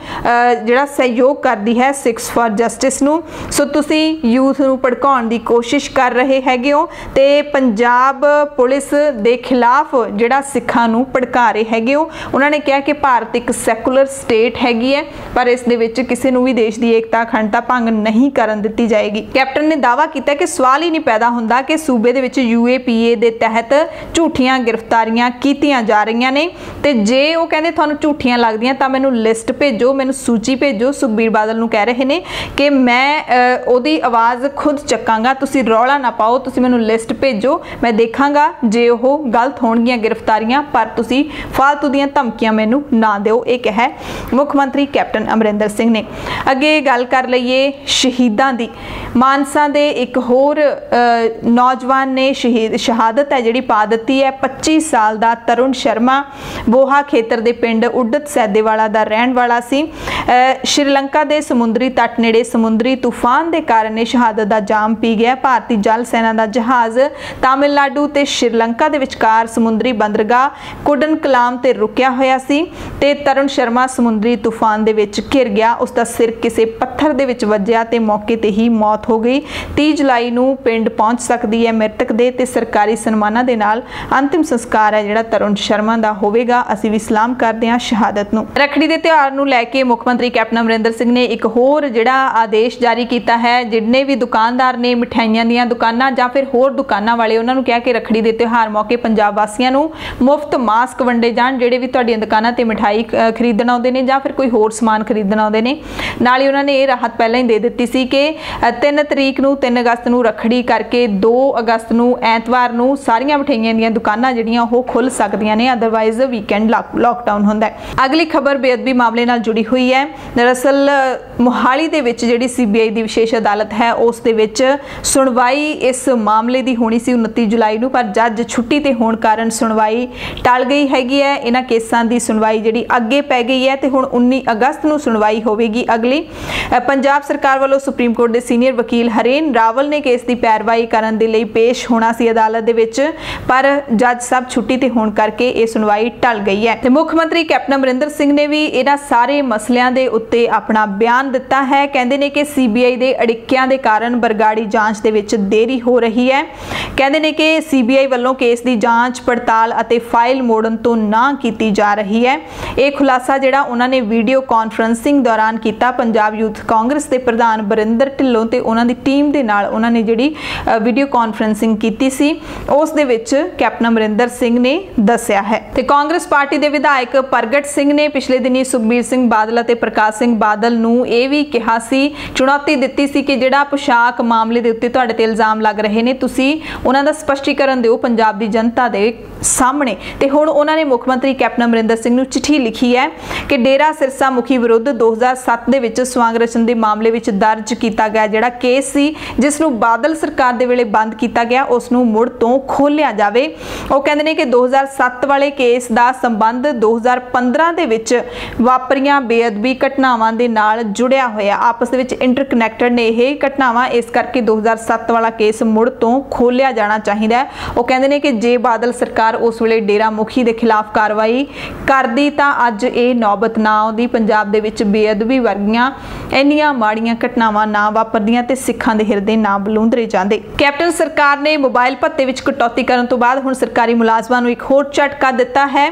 ਜਿਹੜਾ ਸਹਿਯੋਗ ਕਰਦੀ ਹੈ ਸਿੱਖਸ ਫਾਰ ਜਸਟਿਸ ਨੂੰ। ਸੋ ਤੁਸੀਂ ਯੂਥ ਨੂੰ ਭੜਕਾਉਣ ਦੀ ਕੋਸ਼ਿਸ਼ ਕਰ ਰਹੇ ਹੈਗੇ ਹੋ ਤੇ ਪੰਜਾਬ ਪੁਲਿਸ ਦੇ ਖਿਲਾਫ ਜਿਹੜਾ ਸਿੱਖਾਂ ਨੂੰ ਭੜਕਾ ਰਹੇ ਹੈਗੇ ਹੋ। ਉਹਨਾਂ ਨੇ ਕਿਹਾ ਕਿ ਭਾਰਤ ਇੱਕ ਸੈਕੂਲਰ ਸਟੇਟ ਹੈਗੀ ਹੈ ਪਰ ਇਸ ਦੇ ਵਿੱਚ ਕਿਸੇ ਨੂੰ ਵੀ ਦੇਸ਼ ਦੀ ਏਕਤਾ ਅਖੰਡਤਾ ਭੰਗ ਨਹੀਂ ਕਰਨ ਦਿੱਤੀ ਜਾਏਗੀ। ਕੈਪਟਨ ਨੇ ਦਾਅਵਾ ਕੀਤਾ ਕਿ ਸਵਾਲ ਹੀ ਨਹੀਂ ਪੈਦਾ ਹੁੰਦਾ ਕਿ ਸੂਬੇ ਦੇ ਵਿੱਚ UAPA ਦੇ ਤਹਿਤ ਝੂਠੀਆਂ ਗ੍ਰਿਫਤਾਰੀਆਂ ਕੀਤੀਆਂ ਜਾ ਰਹੀਆਂ ਨੇ ਤੇ ਜੇ ਉਹ ਕਹਿੰਦੇ ਤੁਹਾਨੂੰ ਝੂਠੀਆਂ ਲੱਗਦੀਆਂ ਤਾਂ ਮੈਨੂੰ ਲਿਸਟ ਭੇਜੋ, ਮੈਨੂੰ ਸੂਚੀ ਭੇਜੋ। ਸੁਖਬੀਰ ਬਾਦਲ ਨੂੰ ਕਹਿ ਰਹੇ ਨੇ ਕਿ ਮੈਂ ਉਹਦੀ ਆਵਾਜ਼ ਖੁਦ ਚੱਕਾਂਗਾ, ਤੁਸੀਂ ਰੌਲਾ ਨਾ ਪਾਓ, ਤੁਸੀਂ ਮੈਨੂੰ ਲਿਸਟ ਭੇਜੋ, ਮੈਂ ਦੇਖਾਂਗਾ ਜੇ ਉਹ ਗਲਤ ਹੋਣਗੀਆਂ ਗ੍ਰਿਫਤਾਰੀਆਂ, ਪਰ ਤੁਸੀਂ ਫਾਲਤੂ ਦੀਆਂ ਧਮਕੀਆਂ ਮੈਨੂੰ ਨਾ ਦਿਓ, ਇਹ ਕਿਹਾ ਮੁੱਖ ਮੰਤਰੀ ਕੈਪਟਨ ਅਮਰਿੰਦਰ ਸਿੰਘ ਨੇ। ਅੱਗੇ ਗੱਲ ਕਰ ਲਈਏ ਸ਼ਹੀਦਾਂ ਦੀ। ਮਾਨਸਾ ਦੇ ਇੱਕ ਹੋਰ ਨੌਜਵਾਨ ਨੇ ਸ਼ਹਾਦਤ ਹੈ ਜਿਹੜੀ ਪਾ ਦਿੱਤੀ ਹੈ। 25 ਸਾਲ ਦਾ ਤਰੁਣ ਸ਼ਰਮਾ ਬੋਹਾ ਖੇਤਰ ਦੇ ਪਿੰਡ ਉਡਤ ਸੈਦੇਵਾਲਾ ਦਾ ਰਹਿਣ ਵਾਲਾ ਸੀ। ਸ਼੍ਰੀਲੰਕਾ ਦੇ ਸਮੁੰਦਰੀ ਤੱਟ ਨੇੜੇ ਸਮੁੰਦਰੀ ਤੂਫਾਨ ਦੇ ਕਾਰਨ ਸ਼ਹਾਦਤ ਦਾ ਜਾਮ ਪੀ ਗਿਆ। ਭਾਰਤੀ ਜਲ ਸੈਨਾ ਦਾ ਜਹਾਜ਼ ਤਾਮਿਲਨਾਡੂ ਤੇ ਸ਼੍ਰੀਲੰਕਾ ਦੇ ਵਿਚਕਾਰ ਸਮੁੰਦਰੀ ਬੰਦਰਗਾਹ ਕੁਡਨ ਕਲਾਮ ਤੇ ਰੁਕਿਆ ਹੋਇਆ ਸੀ ਤੇ ਤਰੁਣ ਸ਼ਰਮਾ ਸਮੁੰਦਰੀ ਤੂਫਾਨ ਦੇ ਵਿੱਚ ਘਿਰ ਗਿਆ। ਉਸ ਦਾ ਸਿਰ ਕਿਸੇ ਪੱਥਰ ਦੇ ਵਿੱਚ ਵੱਜਿਆ ਤੇ ਮੌਕੇ ਤੇ ਹੀ ਮੌਤ ਹੋ ਗਈ। 30 ਜੁਲਾਈ ਨੂੰ ਪਿੰਡ ਪਹੁੰਚ ਸਕਦੀ ਹੈ ਮ੍ਰਿਤਕ ਦੇ ਤੇ ਸਰਕਾਰੀ ਸਨਮਾਨਾਂ ਦੇ ਨਾਲ ਅੰਤਿਮ ਸੰਸਕਾਰ ਹੈ ਜਿਹੜਾ ਤਰੁਣ ਸ਼ਰਮਾ ਦਾ ਹੋਵੇਗਾ। ਅਸੀਂ ਵੀ ਸਲਾਮ ਕਰਦੇ ਹਾਂ ਸ਼ਹਾਦਤ ਨੂੰ। ਰੱਖੜੀ ਦੇ ਤਿਉਹਾਰ ਨੂੰ ਲੈ ਕੇ ਮੁੱਖ ਮੰਤਰੀ ਕੈਪਟਨ ਅਮਰਿੰਦਰ ਸਿੰਘ ਨੇ ਇੱਕ ਹੋਰ ਜਿਹੜਾ ਆਦੇਸ਼ ਜਾਰੀ ਕੀਤਾ ਹੈ। ਜਿੰਨੇ ਵੀ ਦੁਕਾਨਦਾਰ ਨੇ ਮਿਠਾਈਆਂ ਦੀਆਂ ਦੁਕਾਨਾਂ ਜਾਂ ਫਿਰ ਹੋਰ ਦੁਕਾਨਾਂ ਵਾਲੇ, ਉਹਨਾਂ ਨੂੰ ਕਿਹਾ ਕਿ ਰੱਖੜੀ ਦੇ ਤਿਉਹਾਰ ਮੌਕੇ ਪੰਜਾਬ ਵਾਸੀਆਂ ਨੂੰ ਮੁਫਤ ਮਾਸਕ ਵੰਡੇ ਜਾਣ। ਜਿਹੜੇ ਵੀ ਤੁਹਾਡੀਆਂ ਦੁਕਾਨਾਂ ਤੇ ਮਿਠਾਈ ਖਰੀਦਣ ਆਉਂਦੇ ਨੇ ਜਾਂ ਫਿਰ ਕੋਈ ਹੋਰ ਸਮਾਨ ਖਰੀਦਣ ਆਉਂਦੇ ਨੇ, ਨਾਲ ਹੀ ਉਹਨਾਂ ਨੇ ਇਹ ਰਾਹਤ ਪਹਿਲਾਂ ਹੀ ਦੇ ਦਿੱਤੀ ਸੀ ਕਿ 3 ਤਰੀਕ ਨੂੰ 3 ਅਗਸਤ ਨੂੰ ਰੱਖੜੀ ਕਰਕੇ 2 ਅਗਸਤ ਨੂੰ ਐਤਵਾਰ ਨੂੰ ਸਾਰੀਆਂ ਮਿਠਾਈਆਂ ਦੀਆਂ ਦੁਕਾਨਾਂ ਜਿਹੜੀਆਂ ਉਹ ਖੁੱਲ ਸਕਦੀਆਂ ਨੇ, ਅਦਰਵਾਈਜ਼ ਵੀਕਐਂਡ ਲਾਕਡਾਊਨ ਹੁੰਦਾ ਹੈ। ਅਗਲੀ ਖਬਰ ਬੇਅਦਬੀ ਮਾਮਲੇ ਨਾਲ ਜੁੜੀ ਹੋਈ ਹੈ। ਦਰਅਸਲ ਮੋਹਾਲੀ ਦੇ ਵਿੱਚ ਜਿਹੜੀ CBI ਦੀ ਵਿਸ਼ੇਸ਼ ਅਦਾਲਤ ਹੈ, ਉਸ ਦੇ ਵਿੱਚ ਸੁਣਵਾਈ ਇਸ ਮਾਮਲੇ ਦੀ ਹੋਣੀ ਸੀ 29 ਜੁਲਾਈ ਨੂੰ, ਪਰ ਜੱਜ ਛੁੱਟੀ ਤੇ ਹੋਣ ਕਾਰਨ ਸੁਣਵਾਈ ਟਲ ਗਈ ਹੈਗੀ ਹੈ। ਇਹਨਾਂ ਕੇਸਾਂ ਦੀ ਸੁਣਵਾਈ ਜਿਹੜੀ ਅੱਗੇ ਪੈ ਗਈ ਹੈ ਤੇ ਹੁਣ 19 ਅਗਸਤ ਨੂੰ ਸੁਣਵਾਈ ਹੋਵੇਗੀ ਅਗਲੀ। ਪੰਜਾਬ ਸਰਕਾਰ ਵੱਲੋਂ ਸੁਪਰੀਮ ਕੋਰਟ ਦੇ ਸੀਨੀਅਰ ਵਕੀਲ ਹਰੇਨ ਰਾਵਲ ਨੇ ਕੇਸ ਦੀ ਪੈਰਵਾਈ ਕਰਨ ਦੇ ਲਈ ਪੇਸ਼ ਹੋਣਾ ਸੀ ਅਦਾਲਤ ਦੇ ਵਿੱਚ, ਪਰ ਜੱਜ ਸਾਹਿਬ ਛੁੱਟੀ ਤੇ ਹੋਣ ਕਰਕੇ ਇਹ ਸੁਣਵਾਈ ਟਲ ਗਈ ਹੈ। ਤੇ ਮੁੱਖ ਮੰਤਰੀ ਕੈਪਟਨ ਅਮਰਿੰਦਰ ਸਿੰਘ ਨੇ ਵੀ ਇਹਨਾਂ ਸਾਰੇ ਮਸਲਿਆਂ ਦੇ ਉੱਤੇ ਆਪਣਾ ਬਿਆਨ ਦਿੱਤਾ ਹੈ। ਕਹਿੰਦੇ ਨੇ ਕਿ CBI ਦੇ ਅੜਿੱਕਿਆਂ ਦੇ ਕਾਰਨ ਬਰਗਾੜੀ ਜਾਂਚ ਦੇ ਵਿੱਚ ਦੇਰੀ ਹੋ ਰਹੀ ਹੈ। ਕਹਿੰਦੇ ਨੇ ਕਿ CBI ਵੱਲੋਂ ਕੇਸ ਦੀ ਜਾਂਚ ਪੜਤਾਲ ਅਤੇ ਫਾਈਲ ਮੋੜਨ ਤੋਂ ਨਾ ਕੀਤੀ ਜਾ ਰਹੀ ਹੈ। ਇਹ ਖੁਲਾਸਾ ਜਿਹੜਾ ਉਹਨਾਂ ਨੇ ਵੀਡੀਓ ਕਾਨਫਰੰਸਿੰਗ ਦੌਰਾਨ ਕੀਤਾ ਪੰਜਾਬ ਯੂਥ ਕਾਂਗਰਸ ਦੇ ਪ੍ਰਧਾਨ ਬਰਿੰਦਰ ਢਿੱਲੋਂ ਤੇ ਉਹਨਾਂ ਦੀ ਟੀਮ ਦੇ ਨਾਲ ਉਹਨਾਂ ਨੇ ਜਿਹੜੀ ਵੀਡੀਓ ਕਾਨਫਰੰਸਿੰਗ ਕੀਤੀ ਸੀ, ਉਸ ਦੇ ਵਿੱਚ ਕੈਪਟਨ ਅਮਰਿੰਦਰ ਸਿੰਘ ਨੇ ਦੱਸਿਆ ਹੈ। ਤੇ ਕਾਂਗਰਸ ਪਾਰਟੀ ਦੇ ਵਿਧਾਇਕ ਪ੍ਰਗਟ ਸਿੰਘ ਨੇ ਪਿਛਲੇ ਦਿਨੀ ਸੁਖਬੀਰ ਸਿੰਘ ਬਾਦਲ ਅਤੇ ਪ੍ਰਕਾਸ਼ ਸਿੰਘ ਬਾਦਲ ਨੂੰ ਇਹ ਵੀ ਕਿਹਾ ਸੀ, ਚੁਣੌਤੀ ਦਿੱਤੀ ਸੀ ਕਿ ਜਿਹੜਾ ਪੋਸ਼ਾਕ ਮਾਮਲੇ ਦੇ ਉੱਤੇ ਤੁਹਾਡੇ ਤੇ ਇਲਜ਼ਾਮ ਲੱਗ ਰਹੇ ਨੇ, ਤੁਸੀਂ ਉਹਨਾਂ ਦਾ ਸਪਸ਼ਟੀਕਰਨ ਦਿਓ ਪੰਜਾਬ ਦੀ ਜਨਤਾ ਦੇ ਸਾਹਮਣੇ। ਤੇ ਹੁਣ ਉਹਨਾਂ ਨੇ ਮੁੱਖ ਮੰਤਰੀ ਕੈਪਟਨ ਅਮਰਿੰਦਰ ਸਿੰਘ ਨੂੰ ਚਿੱਠੀ ਲਿਖੀ ਹੈ ਕਿ ਡੇਰਾ ਸਿਰਸਾ ਮੁਖੀ ਵਿਰੁੱਧ 2007 ਦੇ ਵਿੱਚ ਸਵਾਂਗ ਰਚਨ ਦੇ ਮਾਮਲੇ ਵਿੱਚ ਦਰਜ ਕੀਤਾ ਗਿਆ ਜਿਹੜਾ ਕੇਸ ਸੀ, ਜਿਸ ਨੂੰ ਬਾਦਲ ਸਰਕਾਰ ਦੇ ਵੇਲੇ ਬੰਦ ਕੀਤਾ ਗਿਆ, ਉਸ ਨੂੰ ਮੁੜ ਤੋਂ ਖੋਲ੍ਹਿਆ ਜਾਵੇ। ਉਹ ਕਹਿੰਦੇ ਨੇ ਕਿ 2007 ਵਾਲੇ ਕੇਸ ਦਾ ਸੰਬੰਧ 2015 ਦੇ ਵਿੱਚ ਵਾਪਰੀਆਂ ਬੇਅਦਬੀ ਘਟਨਾਵਾਂ ਦੇ ਨਾਲ ਜੁੜਿਆ ਹੋਇਆ, ਆਪਸ ਦੇ ਵਿੱਚ ਇੰਟਰਕਨੈਕਟਡ ਨੇ ਇਹ ਘਟਨਾਵਾਂ, ਇਸ ਕਰਕੇ 2007 ਵਾਲਾ ਕੇਸ ਮੁੜ ਤੋਂ ਖੋਲ੍ਹਿਆ ਜਾਣਾ ਚਾਹੀਦਾ ਹੈ। ਉਹ ਕਹਿੰਦੇ ਨੇ ਕਿ ਜੇ ਬਾਦਲ ਸਰਕਾਰ ਉਸ ਵੇਲੇ ਡੇਰਾ ਮੁਖੀ ਦੇ ਖਿਲਾਫ ਕਾਰਵਾਈ ਕਰਦੀ ਤਾਂ ਅੱਜ ਇਹ ਨੌਬਤ ਨਾ ਆਉਂਦੀ, ਪੰਜਾਬ ਦੇ ਵਿੱਚ ਬੇਅਦਬੀ ਵਰਗੀਆਂ ਇੰਨੀਆਂ ਮਾੜੀਆਂ ਘਟਨਾਵਾਂ ਨਾ ਵਾਪਰਦੀਆਂ ਤੇ ਸਿੱਖਾਂ ਦੇ ਹਿਰਦੇ ਨਾ ਬਲੂੰਦਰੇ ਜਾਂਦੇ। ਕੈਪਟਨ ਸਰਕਾਰ ਨੇ ਮੋਬਾਈਲ ਭੱਤੇ ਵਿੱਚ ਕਟੌਤੀ ਕਰਨ ਤੋਂ ਬਾਅਦ ਹੁਣ ਸਰਕਾਰੀ ਮੁਲਾਜ਼ਮਾਂ ਨੂੰ ਇੱਕ ਹੋਰ ਝਟਕਾ ਦਿੱਤਾ ਹੈ।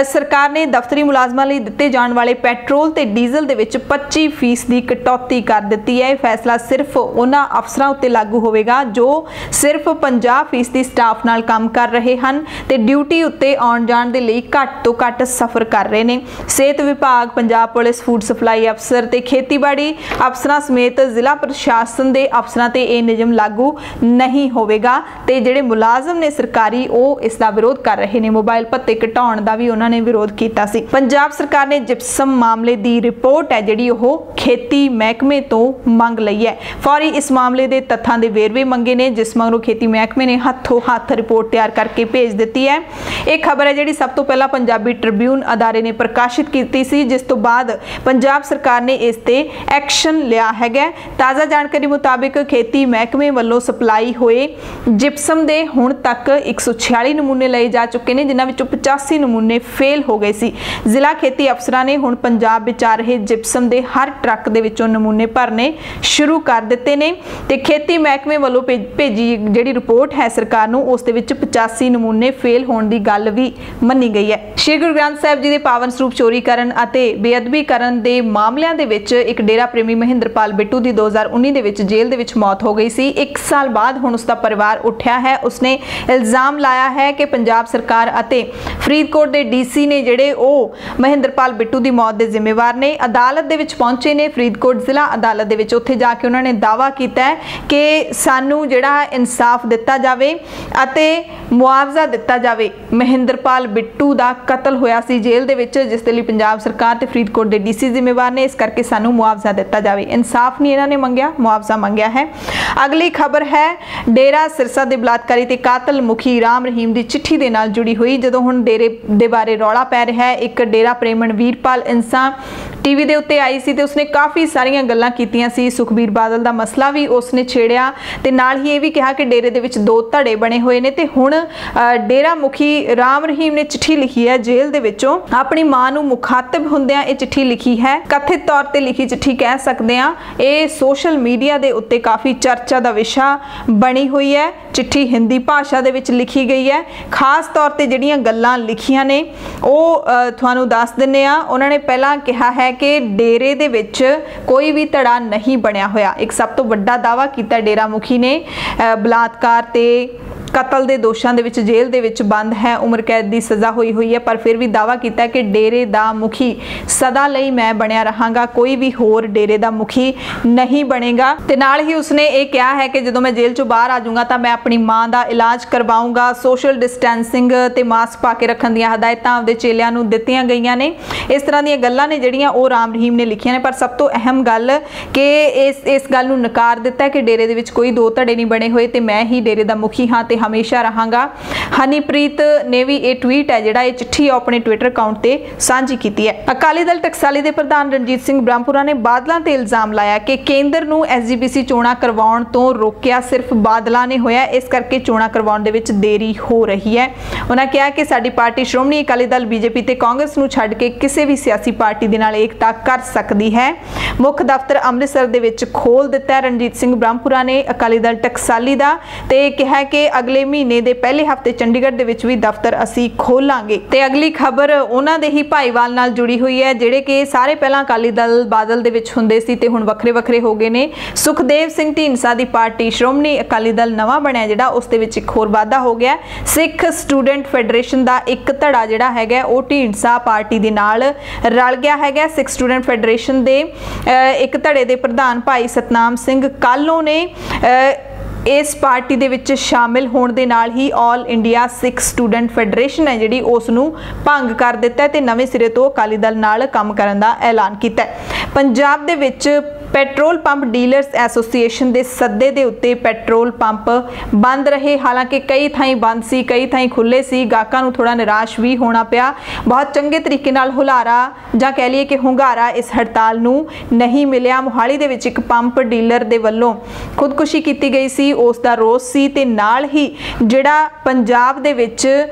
ਸਰਕਾਰ ਨੇ ਦਫ਼ਤਰੀ ਮੁਲਾਜ਼ਮਾਂ ਲਈ ਦਿੱਤੇ ਜਾਣ ਵਾਲੇ ਪੈਟਰੋਲ ਤੇ ਡੀਜ਼ਲ ਦੇ ਵਿੱਚ 25% ਦੀ ਕਟੌਤੀ ਕਰ ਦਿੱਤੀ ਹੈ। ਇਹ ਫੈਸਲਾ ਸਿਰਫ ਉਹਨਾਂ ਅਫਸਰਾਂ ਉੱਤੇ ਲਾਗੂ ਹੋਵੇਗਾ ਜੋ ਸਿਰਫ 50% ਸਟਾਫ ਨਾਲ ਕੰਮ ਕਰ ਰਹੇ ਹਨ ਤੇ ਡਿਊਟੀ ਉੱਤੇ ਆਉਣ ਜਾਣ ਦੇ ਲਈ ਘੱਟ ਤੋਂ ਘੱਟ ਸਫ਼ਰ ਕਰ ਰਹੇ ਨੇ। ਸਿਹਤ ਵਿਭਾਗ, ਪੰਜਾਬ ਪੁਲਿਸ, ਫੂਡ ਸਪਲਾਈ ਅਫਸਰ ਤੇ ਖੇਤੀਬਾੜੀ ਅਫਸਰਾਂ ਸਮੇਤ ਜ਼ਿਲ੍ਹਾ ਪ੍ਰਸ਼ਾਸਨ ਦੇ ਅਫਸਰਾਂ ਤੇ ਇਹ ਨਿਯਮ ਲਾਗੂ ਨਹੀਂ ਹੋਵੇਗਾ ਤੇ ਜਿਹੜੇ ਮੁਲਾਜ਼ਮ ਨੇ ਸਰਕਾਰੀ ਉਹ ਇਸ ਦਾ ਵਿਰੋਧ ਕਰ ਰਹੇ ਨੇ। ਮੋਬਾਈਲ ਭੱਤੇ ਘਟਾਉਣ ਦਾ ਵੀ ਉਹਨਾਂ ਨੇ ਵਿਰੋਧ ਕੀਤਾ ਸੀ। ਪੰਜਾਬ ਸਰਕਾਰ ਨੇ ਜਿਪਸਮ ਮਾਮਲੇ ਦੀ ਰਿਪੋਰਟ ਹੈ ਜਿਹੜੀ ਉਹ ਖੇਤੀ ਮਹਿਕਮੇ ਤੋਂ ਮੰਗ ਲਈ ਹੈ। ਫੌਰੀ ਇਸ ਮਾਮਲੇ ਦੇ ਤੱਥਾਂ ਦੇ ਵੇਰਵੇ ਮੰਗੇ ਨੇ, ਜਿਸ ਮਗਰੋਂ ਖੇਤੀ ਮਹਿਕਮੇ ਨੇ ਹੱਥੋਂ ਹੱਥ ਰਿਪੋਰਟ ਤਿਆਰ ਕਰਕੇ ਭੇਜ ਦਿੱਤੀ ਹੈ। ਇਹ ਖਬਰ ਹੈ ਜਿਹੜੀ ਸਭ ਤੋਂ ਪਹਿਲਾਂ ਪੰਜਾਬੀ ਟ੍ਰਿਬਿਊਨ ਅਦਾਰੇ ਨੇ ਪ੍ਰਕਾਸ਼ਿਤ ਕੀਤੀ ਸੀ, ਜਿਸ ਤੋਂ ਬਾਅਦ ਪੰਜਾਬ ਸਰਕਾਰ ਨੇ ਇਸ ਤੇ ਐਕਸ਼ਨ ਲਿਆ ਹੈਗਾ। ਤਾਜ਼ਾ ਜਾਣਕਾਰੀ ਮੁਤਾਬਿਕ ਖੇਤੀ ਮਹਿਕਮੇ ਵੱਲੋਂ ਸਪਲਾਈ ਹੋਏ ਜਿਪਸਮ ਦੇ ਹੁਣ ਤੱਕ 146 ਨਮੂਨੇ ਲਏ ਜਾ ਚੁੱਕੇ ਨੇ, ਜਿਨ੍ਹਾਂ ਵਿੱਚੋਂ 85 ਨਮੂਨੇ ਫੇਲ ਹੋ ਗਏ ਸੀ। ਜ਼ਿਲ੍ਹਾ ਖੇਤੀ ਅਫਸਰਾਂ ਨੇ ਹੁਣ ਪੰਜਾਬ ਵਿੱਚ ਆ ਰਹੇ ਜਿਪਸਮ ਦੇ ਹਰ ਟਰੱਕ ਦੇ ਵਿੱਚੋਂ ਨਮੂਨੇ ਭਰਨੇ ਸ਼ੁਰੂ ਕਰ ਦਿੱਤੇ ਨੇ ਤੇ ਖੇਤੀ ਮਹਿਕਮੇ ਵੱਲੋਂ ਭੇਜੀ ਜਿਹੜੀ ਰਿਪੋਰਟ ਹੈ ਸਰਕਾਰ ਨੂੰ, ਉਸ ਦੇ ਵਿੱਚ 85 ਨਮੂਨੇ ਫੇਲ ਹੋਣ ਦੀ ਗੱਲ ਵੀ ਮੰਨੀ ਗਈ ਹੈ। ਸ਼੍ਰੀ ਗੁਰੂ ਗ੍ਰੰਥ ਸਾਹਿਬ ਜੀ ਦੇ ਪਾਵਨ ਸਰੂਪ ਚੋਰੀ ਕਰਨ ਅਤੇ ਬੇਅਦਬੀ ਕਰਨ ਦੇ ਮਾਮਲਿਆਂ ਦੇ ਵਿੱਚ ਇੱਕ ਡੇਰਾ ਪ੍ਰੇਮੀ ਮਹਿੰਦਰਪਾਲ ਬਿੱਟੂ ਦੀ 2019 ਦੇ ਵਿੱਚ ਜੇਲ੍ਹ ਦੇ ਵਿੱਚ ਮੌਤ ਹੋ ਗਈ ਸੀ। 1 ਸਾਲ ਬਾਅਦ ਹੁਣ ਉਸ ਦਾ ਪਰਿਵਾਰ ਉੱਠਿਆ ਹੈ। ਉਸਨੇ ਇਲਜ਼ਾਮ ਲਾਇਆ ਹੈ ਕਿ ਪੰਜਾਬ ਸਰਕਾਰ ਅਤੇ ਫਰੀਦਕੋਟ ਦੇ DC ਨੇ ਜਿਹੜੇ ਉਹ ਮਹਿੰਦਰਪਾਲ ਬਿੱਟੂ ਦੀ ਮੌਤ ਦੇ ਜ਼ਿੰਮੇਵਾਰ ਨੇ। ਅਦਾਲਤ ਦੇ ਵਿੱਚ ਪਹੁੰਚੇ ਨੇ, ਫਰੀਦਕੋਟ ਜ਼ਿਲ੍ਹਾ ਅਦਾਲਤ ਦੇ ਵਿੱਚ, ਉੱਥੇ ਜਾ ਕੇ ਉਹਨਾਂ ਨੇ ਦਾਅਵਾ ਕੀਤਾ ਹੈ ਕਿ ਸਾਨੂੰ ਜਿਹੜਾ ਇਨਸਾਫ ਦਿੱਤਾ ਜਾਵੇ ਅਤੇ ਮੁਆਵਜ਼ਾ ਦਿੱਤਾ ਜਾਵੇ। ਮਹਿੰਦਰਪਾਲ ਬਿੱਟੂ ਦਾ ਕਤਲ ਹੋਇਆ ਸੀ ਜੇਲ੍ਹ ਦੇ ਵਿੱਚ, ਜਿਸ ਦੇ ਲਈ ਪੰਜਾਬ ਸਰਕਾਰ ਤੇ ਫਰੀਦਕੋਟ ਦੇ DC ਜ਼ਿੰਮੇਵਾਰ ਨੇ, ਇਸ ਕਰਕੇ ਸਾਨੂੰ ਮੁਆਵਜ਼ਾ ਦਿੱਤਾ ਜਾਵੇ। ਇਨਸਾਫ ਨਹੀਂ ਇਹਨਾਂ ਨੇ ਮੰਗਿਆ, ਮੁਆਵਜ਼ਾ ਮੰਗਿਆ ਹੈ। ਅਗਲੀ ਖਬਰ ਹੈ ਡੇਰਾ ਸਿਰਸਾ ਦੇ ਬਲਾਤਕਾਰੀ ਤੇ ਕਾਤਲ ਮੁਖੀ ਰਾਮ ਰਹੀਮ ਦੀ ਚਿੱਠੀ ਦੇ ਨਾਲ ਜੁੜੀ ਹੋਈ। ਜਦੋਂ ਹੁਣ ਡੇਰੇ ਦੇ ਬਾਰੇ ਰੌਲਾ ਪੈ ਰਿਹਾ ਹੈ, ਇੱਕ ਡੇਰਾ ਪ੍ਰੇਮਣ ਵੀਰਪਾਲ ਇੰਸਾ टीवी दे उत्ते आई सी ते उसने काफ़ी सारियां गल्लां कीतियां सी। सुखबीर बादल दा मसला भी उसने छेड़िया ते नाल ही ये भी कहा कि डेरे दे विच 2 धड़े बने हुए ने ते हुण डेरा मुखी राम रहीम ने चिट्ठी लिखी है जेल दे विचों अपनी मां नूं मुखातब हुंदियां ये चिट्ठी लिखी है। कथित तौर ते लिखी चिट्ठी कह सकते हैं। ये सोशल मीडिया दे उत्ते काफ़ी चर्चा का विषय बनी हुई है। चिट्ठी हिंदी भाषा दे विच लिखी गई है। खास तौर ते जिहड़ियां गल्लां लिखियां ने वो तुहानूं दस दिंदे आ। उन्होंने पहला कहा है कि डेरे दे विच कोई भी धड़ा नहीं बनिया होया। एक सब तो वड्डा दावा किया डेरा मुखी ने बलात्कार ते कतल के दोषों के विच जेल दे विच बंद है, उम्र कैद की सज़ा हुई है, पर फिर भी दावा किया कि डेरे दा मुखी सदा लई मैं बनया रहांगा, कोई भी होर डेरे दा मुखी नहीं बनेगा। ते नाल ही उसने ये कहा है कि जदों मैं जेल चों बाहर आ जाऊंगा तो मैं अपनी मां का इलाज करवाऊंगा। सोशल डिस्टेंसिंग ते मास्क पा के रखण दीयां हदायतां आपदे चेलियां नूं दित्तियां गईयां ने। इस तरह दीयां गल्लां ने जिहड़ियां ओह राम रहीम ने लिखियां ने, पर सब तो अहम गल कि इस गल नूं नकार दिता कि डेरे दे विच कोई 2 धड़े नहीं बने हुए ते मैं ही डेरे दा मुखी हाँ ते हमेशा रहांगा। हनीप्रीत ने भी ये ट्वीट है जिहड़ा ये चिट्ठी अपने ट्विटर अकाउंट ते साझी कीती है। अकाली दल टकसाली दे प्रधान रणजीत सिंह ब्रह्मपुरा ने बादलों ते इल्जाम लाया कि केंद्र नूं एसजीपीसी चोणां करवाउण तो रोकिया सिर्फ बादलों ने होया, इस करके चोणां करवाउण दे विच देरी हो रही है। उन्होंने कहा कि साडी पार्टी श्रोमणी अकाली दल बीजेपी ते कांग्रेस नूं छड्ड के किसी भी सियासी पार्टी दे नाल एकता कर सकदी है। मुख दफ्तर अमृतसर दे विच खोल दिता रणजीत सिंह ब्रह्मपुरा ने अकाली दल टकसाली दा ते कहा कि अगले महीने दे पहले हफ्ते चंडीगढ़ दे विच भी दफ्तर असी खोलांगे। ते अगली खबर उन्हां दे ही भाईवाल नाल जुड़ी हुई है जिहड़े कि सारे पहला अकाली दल बादल दे विच हुंदे सी ते हुण वखरे वखरे हो गए ने। सुखदेव सिंह ढींडसा दी पार्टी श्रोमणी अकाली दल नवां बनिया जिहड़ा उस दे विच एक होर वाधा हो गया। सिख स्टूडेंट फैडरेशन दा एक धड़ा जिहड़ा हैगा ओह ढींडसा पार्टी दे नाल रल गया हैगा। सिख स्टूडेंट फैडरेशन दे एक धड़े दे प्रधान भाई सतनाम सिंह कालों ने इस पार्टी दे विच शामिल होने दे नाल ही all India Sikh student federation है जिहड़ी उस नूं भंग कर दिता ते नवें सिरे तो अकाली दल नाल काम करन दा ऐलान कीता। पंजाब दे विच पेट्रोल पंप डीलर्स एसोसीएशन के सद्दे दे उत्ते पेट्रोल पंप बंद रहे। हालांकि कई थाई बंद सी, कई थाई खुले सी। गाहकां नूं थोड़ा निराश भी होना पिया। बहुत चंगे तरीके नाल हुलारा जां कह लईए कि हुंगारा इस हड़ताल नूं नहीं मिलिया। मोहाली दे विच एक पंप डीलर दे वल्लों खुदकुशी कीती गई सी, उस दा रोस सी ते नाल ही जिहड़ा पंजाब दे विच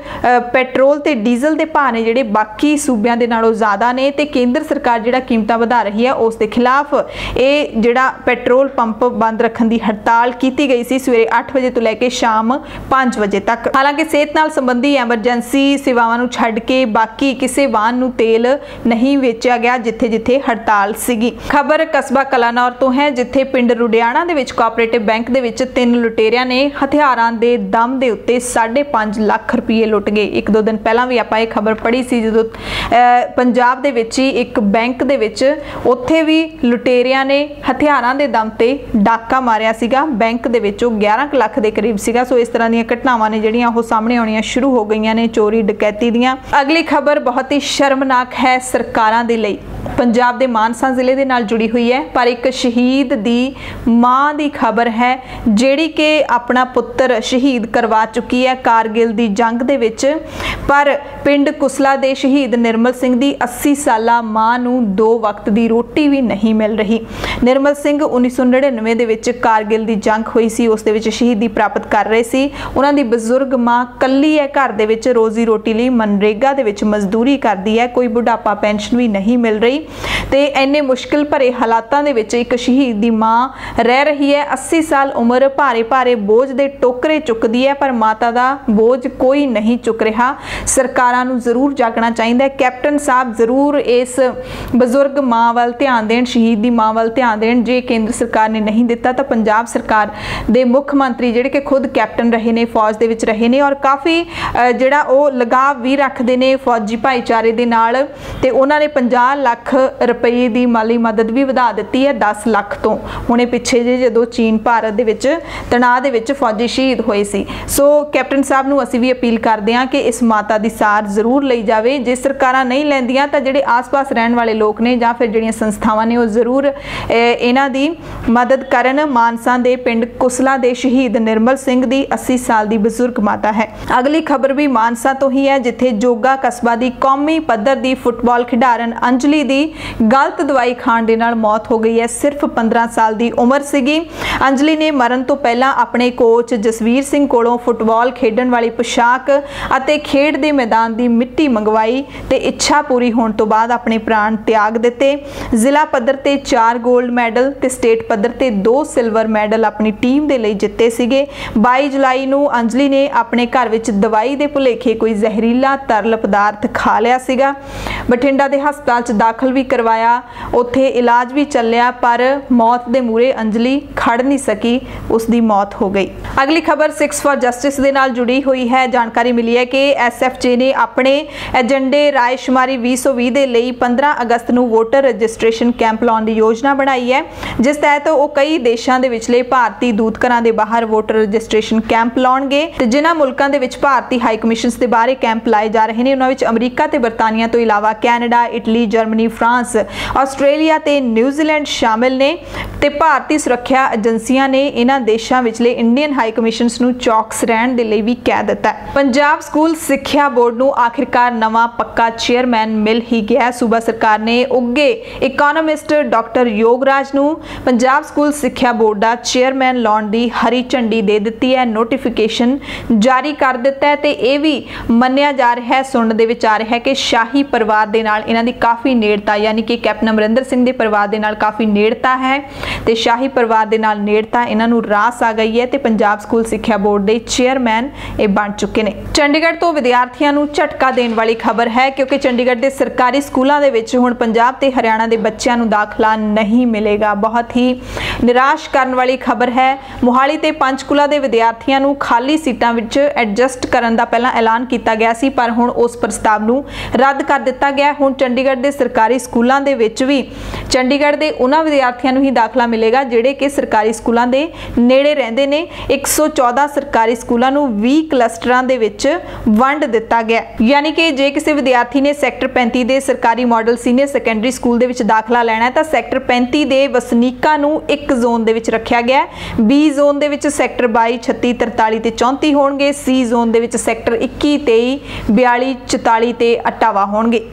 पेट्रोल ते डीजल दे भाव ने जिहड़े बाकी सूबियां दे नालों ज़्यादा ने ते केंद्र सरकार जिहड़ा कीमतां वधा रही है उस दे खिलाफ जिहड़ा पेट्रोल पंप बंद रखने की हड़ताल की गई सी सवेरे 8 बजे तो लैके शाम 5 बजे तक। हालांकि सेहत नाल संबंधी एमरजेंसी सेवावां नूं छड्ड के बाकी किसी वाहन नूं तेल नहीं वेचिया गया जिथे जिथे हड़ताल सीगी। खबर कस्बा कलानौर तो है जिथे पिंड रुडियाणा दे विच कोआपरेटिव बैंक दे विच 3 लुटेरियां ने हथियारां दे दम दे उत्ते 5.5 लाख रुपये लुट गए। 1-2 दिन पहला भी आपां ये खबर पढ़ी सी जदों पंजाब दे विच ही एक बैंक दे विच उत्थे भी लुटेरियां ने हथियारां दे दम ते डाका मारिया सीगा। बैंक दे विचों 11 लाख दे करीब सीगा। सो इस तरह दीयां घटनावां ने जिहड़ियां ओह सामने आउणियां शुरू हो गईयां ने चोरी डकैती दीयां। अगली खबर बहुत ही शर्मनाक है सरकारां दे लई। पंजाब दे मानसा जिले दे नाल जुड़ी हुई है, पर एक शहीद दी मां दी खबर है जिहड़ी कि अपना पुत्र शहीद करवा चुकी है कारगिल दी जंग दे विच। पर पिंड कुसला दे शहीद निर्मल सिंह दी 80 साला मां नूं 2 वक्त दी रोटी भी नहीं मिल रही। निर्मल सिंह 1999 दे विच कारगिल दी जंग हुई सी, उस दे विच शहीदी प्राप्त कर रहे सी। उन्हां दी बजुर्ग मां कल्ली है, घर दे विच रोजी रोटी लई मनरेगा दे विच मजदूरी करदी है, कोई बुढ़ापा पेंशन भी नहीं मिल रही ते इन्ने मुश्किल भरे हालातां दे विच एक शहीद दी मां रह रही है। 80 साल उम्र भारे भारे बोझ दे टोकरे चुकदी है, पर माता दा बोझ कोई नहीं चुक रहा। सरकारां नूं जरूर जागना चाहिए। कैप्टन साहब जरूर इस बजुर्ग मां वाल ध्यान देण, शहीद दी मां वाल ध्यान देण। जे केंद्र सरकार ने नहीं दिता तो पंजाब सरकार दे मुख मंत्री जिहड़े कि खुद कैप्टन रहे ने, फौज दे विच रहे ने और काफ़ी जिहड़ा ओह लगाव भी रखते ने फौजी भाईचारे दे नाल ते उन्हां ने 50 लाख रुपये की माली मदद भी वधा दी है 10 लाख तो। हुणे पिछे जे जदों चीन भारत दे विच तणाव दे विच फौजी शहीद होए सी। सो कैप्टन साहब नूं असीं भी अपील करदे हां कि इस माता दी सार जरूर लई जावे। जे सरकारां नहीं लैंदियां तां जिहड़े आस पास रहण वाले लोक ने जां फिर जिहड़ियां संस्थावां ने ओह जरूर ਇਹਨਾਂ ਦੀ ਮਦਦ ਕਰਨ ਮਾਨਸਾ ਦੇ ਪਿੰਡ ਕੁਸਲਾ ਦੇ ਸ਼ਹੀਦ ਨਿਰਮਲ ਸਿੰਘ ਦੀ 80 ਸਾਲ ਦੀ ਬਜ਼ੁਰਗ ਮਾਤਾ ਹੈ। ਅਗਲੀ ਖਬਰ ਵੀ ਮਾਨਸਾ ਤੋਂ ਹੀ ਹੈ, ਜਿੱਥੇ ਜੋਗਾ ਕਸਬਾ ਦੀ ਕੌਮੀ ਪੱਧਰ ਦੀ ਫੁੱਟਬਾਲ ਖਿਡਾਰਨ ਅੰਜਲੀ ਦੀ ਗਲਤ ਦਵਾਈ ਖਾਣ ਦੇ ਨਾਲ ਮੌਤ ਹੋ ਗਈ ਹੈ। ਸਿਰਫ 15 ਸਾਲ ਦੀ ਉਮਰ ਸੀਗੀ। ਅੰਜਲੀ ਨੇ ਮਰਨ ਤੋਂ ਪਹਿਲਾਂ ਆਪਣੇ ਕੋਚ ਜਸਵੀਰ ਸਿੰਘ ਕੋਲੋਂ ਫੁੱਟਬਾਲ ਖੇਡਣ ਵਾਲੀ ਪੋਸ਼ਾਕ ਅਤੇ ਖੇਡ ਦੇ ਮੈਦਾਨ ਦੀ ਮਿੱਟੀ ਮੰਗਵਾਈ ਤੇ ਇੱਛਾ ਪੂਰੀ ਹੋਣ ਤੋਂ ਬਾਅਦ ਆਪਣੇ ਪ੍ਰਾਣ ਤਿਆਗ ਦਿੱਤੇ। ਜ਼ਿਲ੍ਹਾ ਪੱਧਰ ਤੇ 4 골ਡ ਮੈਡਲ ਤੇ ਸਟੇਟ ਪੱਧਰ ਤੇ 2 ਸਿਲਵਰ ਮੈਡਲ ਆਪਣੀ ਟੀਮ ਦੇ ਲਈ ਜਿੱਤੇ ਸੀਗੇ। 22 ਜੁਲਾਈ ਨੂੰ ਅੰਜਲੀ ਨੇ ਆਪਣੇ ਘਰ ਵਿੱਚ ਦਵਾਈ ਦੇ ਭੁਲੇਖੇ ਕੋਈ ਜ਼ਹਿਰੀਲਾ ਤਰਲ ਪਦਾਰਥ ਖਾ ਲਿਆ ਸੀਗਾ। ਬਠਿੰਡਾ ਦੇ ਹਸਪਤਾਲ 'ਚ ਦਾਖਲ ਵੀ ਕਰਵਾਇਆ, ਉੱਥੇ ਇਲਾਜ ਵੀ ਚੱਲਿਆ, ਪਰ ਮੌਤ ਦੇ ਮੂਹਰੇ ਅੰਜਲੀ ਖੜ ਨਹੀਂ ਸਕੀ, ਉਸ ਦੀ ਮੌਤ ਹੋ ਗਈ। ਅਗਲੀ ਖਬਰ 6 ਫॉर ਜਸਟਿਸ ਦੇ ਨਾਲ ਜੁੜੀ ਹੋਈ ਹੈ। ਜਾਣਕਾਰੀ ਮਿਲੀ ਹੈ ਕਿ SFJ ਨੇ ਆਪਣੇ ਏਜੰਡੇ ਰਾਏਸ਼ੁਮਾਰੀ 2020 ਦੇ ਲਈ 15 ਅਗਸਤ ਨੂੰ ਵੋਟਰ ਰਜਿਸਟ੍ਰੇਸ਼ਨ ਕੈਂਪ ਲਾਉਣ ਦੀ ਯੋਜਨਾ ਬਣਾਈ ਹੈ, ਜਿਸ ਤਹਿਤ ਉਹ ਕਈ ਦੇਸ਼ਾਂ ਦੇ ਵਿਚਲੇ ਭਾਰਤੀ ਦੂਤਘਰਾਂ ਦੇ ਬਾਹਰ ਵੋਟਰ ਰਜਿਸਟ੍ਰੇਸ਼ਨ ਕੈਂਪ ਲਾਉਣਗੇ ਤੇ ਜਿਨ੍ਹਾਂ ਮੁਲਕਾਂ ਦੇ ਵਿੱਚ ਭਾਰਤੀ ਹਾਈ ਕਮਿਸ਼ਨਸ ਦੇ ਬਾਰੇ ਕੈਂਪ ਲਾਏ ਜਾ ਰਹੇ ਨੇ ਉਹਨਾਂ ਵਿੱਚ ਅਮਰੀਕਾ ਤੇ ਬਰਤਾਨੀਆ ਤੋਂ ਇਲਾਵਾ Canada, Italy, Germany, France, Australia ਤੇ ਨਿਊਜ਼ੀਲੈਂਡ ਸ਼ਾਮਿਲ ਨੇ ਤੇ ਭਾਰਤੀ ਸੁਰੱਖਿਆ ਏਜੰਸੀਆਂ ਨੇ ਇਹਨਾਂ ਦੇਸ਼ਾਂ ਵਿਚਲੇ ਇੰਡੀਅਨ ਹਾਈ ਕਮਿਸ਼ਨਸ ਨੂੰ ਚੌਕਸ ਰਹਿਣ ਦੇ ਲਈ ਵੀ ਕਹਿ ਦਿੱਤਾ ਹੈ। ਪੰਜਾਬ ਸਕੂਲ ਸਿੱਖਿਆ ਬੋਰਡ ਨੂੰ ਆਖਿਰਕਾਰ ਨਵਾਂ ਪੱਕਾ ਚੇਅਰਮੈਨ ਮਿਲ ਹੀ ਗਿਆ। ਸੂਬਾ ਸਰਕਾਰ ਨੇ ਉੱਗੇ ਇਕਨੋਮਿਸਟ ਡਾਕਟਰ ਯੋਗਰਾਜ ਨੂੰ ਪੰਜਾਬ ਸਕੂਲ ਸਿੱਖਿਆ ਬੋਰਡ ਦਾ ਚੇਅਰਮੈਨ ਲਾਉਣ ਦੀ ਹਰੀ ਝੰਡੀ ਦੇ ਦਿੱਤੀ ਹੈ, ਨੋਟੀਫਿਕੇਸ਼ਨ ਜਾਰੀ ਕਰ ਦਿੱਤਾ ਹੈ ਤੇ ਇਹ ਵੀ ਮੰਨਿਆ ਜਾ ਰਿਹਾ ਹੈ, ਸੁਣਨ ਦੇ ਵਿੱਚ ਆ ਰਿਹਾ ਹੈ ਕਿ ਸ਼ਾਹੀ ਪਰਿਵਾਰ ਦੇ ਨਾਲ ਇਹਨਾਂ ਦੀ ਕਾਫੀ ਨੇੜਤਾ, ਯਾਨੀ ਕਿ ਕੈਪਟਨ ਅਮਰਿੰਦਰ ਸਿੰਘ ਦੇ ਪਰਿਵਾਰ ਦੇ ਨਾਲ ਕਾਫੀ ਨੇੜਤਾ ਹੈ ਤੇ ਸ਼ਾਹੀ ਪਰਿਵਾਰ ਦੇ ਨਾਲ ਨੇੜਤਾ ਇਹਨਾਂ ਨੂੰ ਰਾਸ ਆ ਗਈ ਹੈ ਤੇ ਪੰਜਾਬ ਸਕੂਲ ਸਿੱਖਿਆ ਬੋਰਡ ਦੇ ਚੇਅਰਮੈਨ ਇਹ ਬਣ ਚੁੱਕੇ ਨੇ। ਚੰਡੀਗੜ੍ਹ ਤੋਂ ਵਿਦਿਆਰਥੀਆਂ ਨੂੰ ਝਟਕਾ ਦੇਣ ਵਾਲੀ ਖਬਰ ਹੈ, ਕਿਉਂਕਿ ਚੰਡੀਗੜ੍ਹ ਦੇ ਸਰਕਾਰੀ ਸਕੂਲਾਂ ਦੇ ਵਿੱਚ ਹੁਣ ਪੰਜਾਬ ਤੇ ਹਰਿਆਣਾ ਦੇ ਬੱਚਿਆਂ ਨੂੰ ਦਾਖਲਾ ਨਹੀਂ ਮਿਲੇਗਾ। ਬਹੁਤ ਹੀ ਨਿਰਾਸ਼ ਕਰਨ ਵਾਲੀ ਖਬਰ ਹੈ। ਮੁਹਾਲੀ ਤੇ ਪੰਚਕੂਲਾ ਦੇ ਵਿਦਿਆਰਥੀਆਂ ਨੂੰ ਖਾਲੀ ਸੀਟਾਂ ਵਿੱਚ ਐਡਜਸਟ ਕਰਨ ਦਾ ਪਹਿਲਾਂ ਐਲਾਨ ਕੀਤਾ ਗਿਆ ਸੀ, ਪਰ ਹੁਣ ਉਸ ਪ੍ਰਸਤਾਵ ਨੂੰ ਰੱਦ ਕਰ ਦਿੱਤਾ ਗਿਆ। ਹੁਣ ਚੰਡੀਗੜ੍ਹ ਦੇ ਸਰਕਾਰੀ ਸਕੂਲਾਂ ਦੇ ਵਿੱਚ ਵੀ ਚੰਡੀਗੜ੍ਹ ਦੇ ਉਹਨਾਂ ਵਿਦਿਆਰਥੀਆਂ ਨੂੰ ਹੀ ਦਾਖਲਾ ਮਿਲੇਗਾ ਜਿਹੜੇ ਕਿ ਸਰਕਾਰੀ ਸਕੂਲਾਂ ਦੇ ਨੇੜੇ ਰਹਿੰਦੇ ਨੇ। 114 ਸਰਕਾਰੀ ਸਕੂਲਾਂ ਨੂੰ 20 ਕਲਸਟਰਾਂ ਦੇ ਵਿੱਚ ਵੰਡ ਦਿੱਤਾ ਗਿਆ, ਯਾਨੀ ਕਿ ਜੇ ਕਿਸੇ ਵਿਦਿਆਰਥੀ ਨੇ ਸੈਕਟਰ 35 ਦੇ ਸਰਕਾਰੀ ਮਾਡਲ ਸੀਨੀਅਰ ਸੈਕੰਡਰੀ ਸਕੂਲ ਦੇ ਵਿੱਚ ਦਾਖਲਾ ਲੈਣਾ ਹੈ ਤਾਂ ਸੈਕਟਰ 35 ਦੇ ਵਸਨੀਕਾਂ ਨੂੰ ਇੱਕ ਜ਼ੋਨ ਦੇ ਵਿੱਚ ਰੱਖਿਆ ਗਿਆ ਹੈ। B ਜ਼ੋਨ ਦੇ ਵਿੱਚ ਸੈਕਟਰ 22, 36, 43 ਤੇ 34 ਹੋਣਗੇ। C ਜ਼ੋਨ ਦੇ ਵਿੱਚ ਸੈਕਟਰ 21, 23, 42, 44 ਤੇ 58 ਹੋਣਗੇ।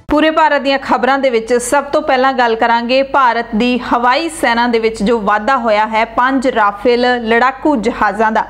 ਪੂਰੇ ਭਾਰਤ ਦੀਆਂ ਖਬਰਾਂ ਦੇ ਵਿੱਚ ਸਭ ਤੋਂ ਪਹਿਲਾਂ ਗੱਲ ਕਰਾਂਗੇ ਭਾਰਤ ਦੀ ਹਵਾਈ ਸੈਨਾ ਦੇ ਵਿੱਚ ਜੋ ਵਾਧਾ ਹੋਇਆ ਹੈ 5 ਰਾਫੇਲ ਲੜਾਕੂ ਜਹਾਜ਼ਾਂ ਦਾ।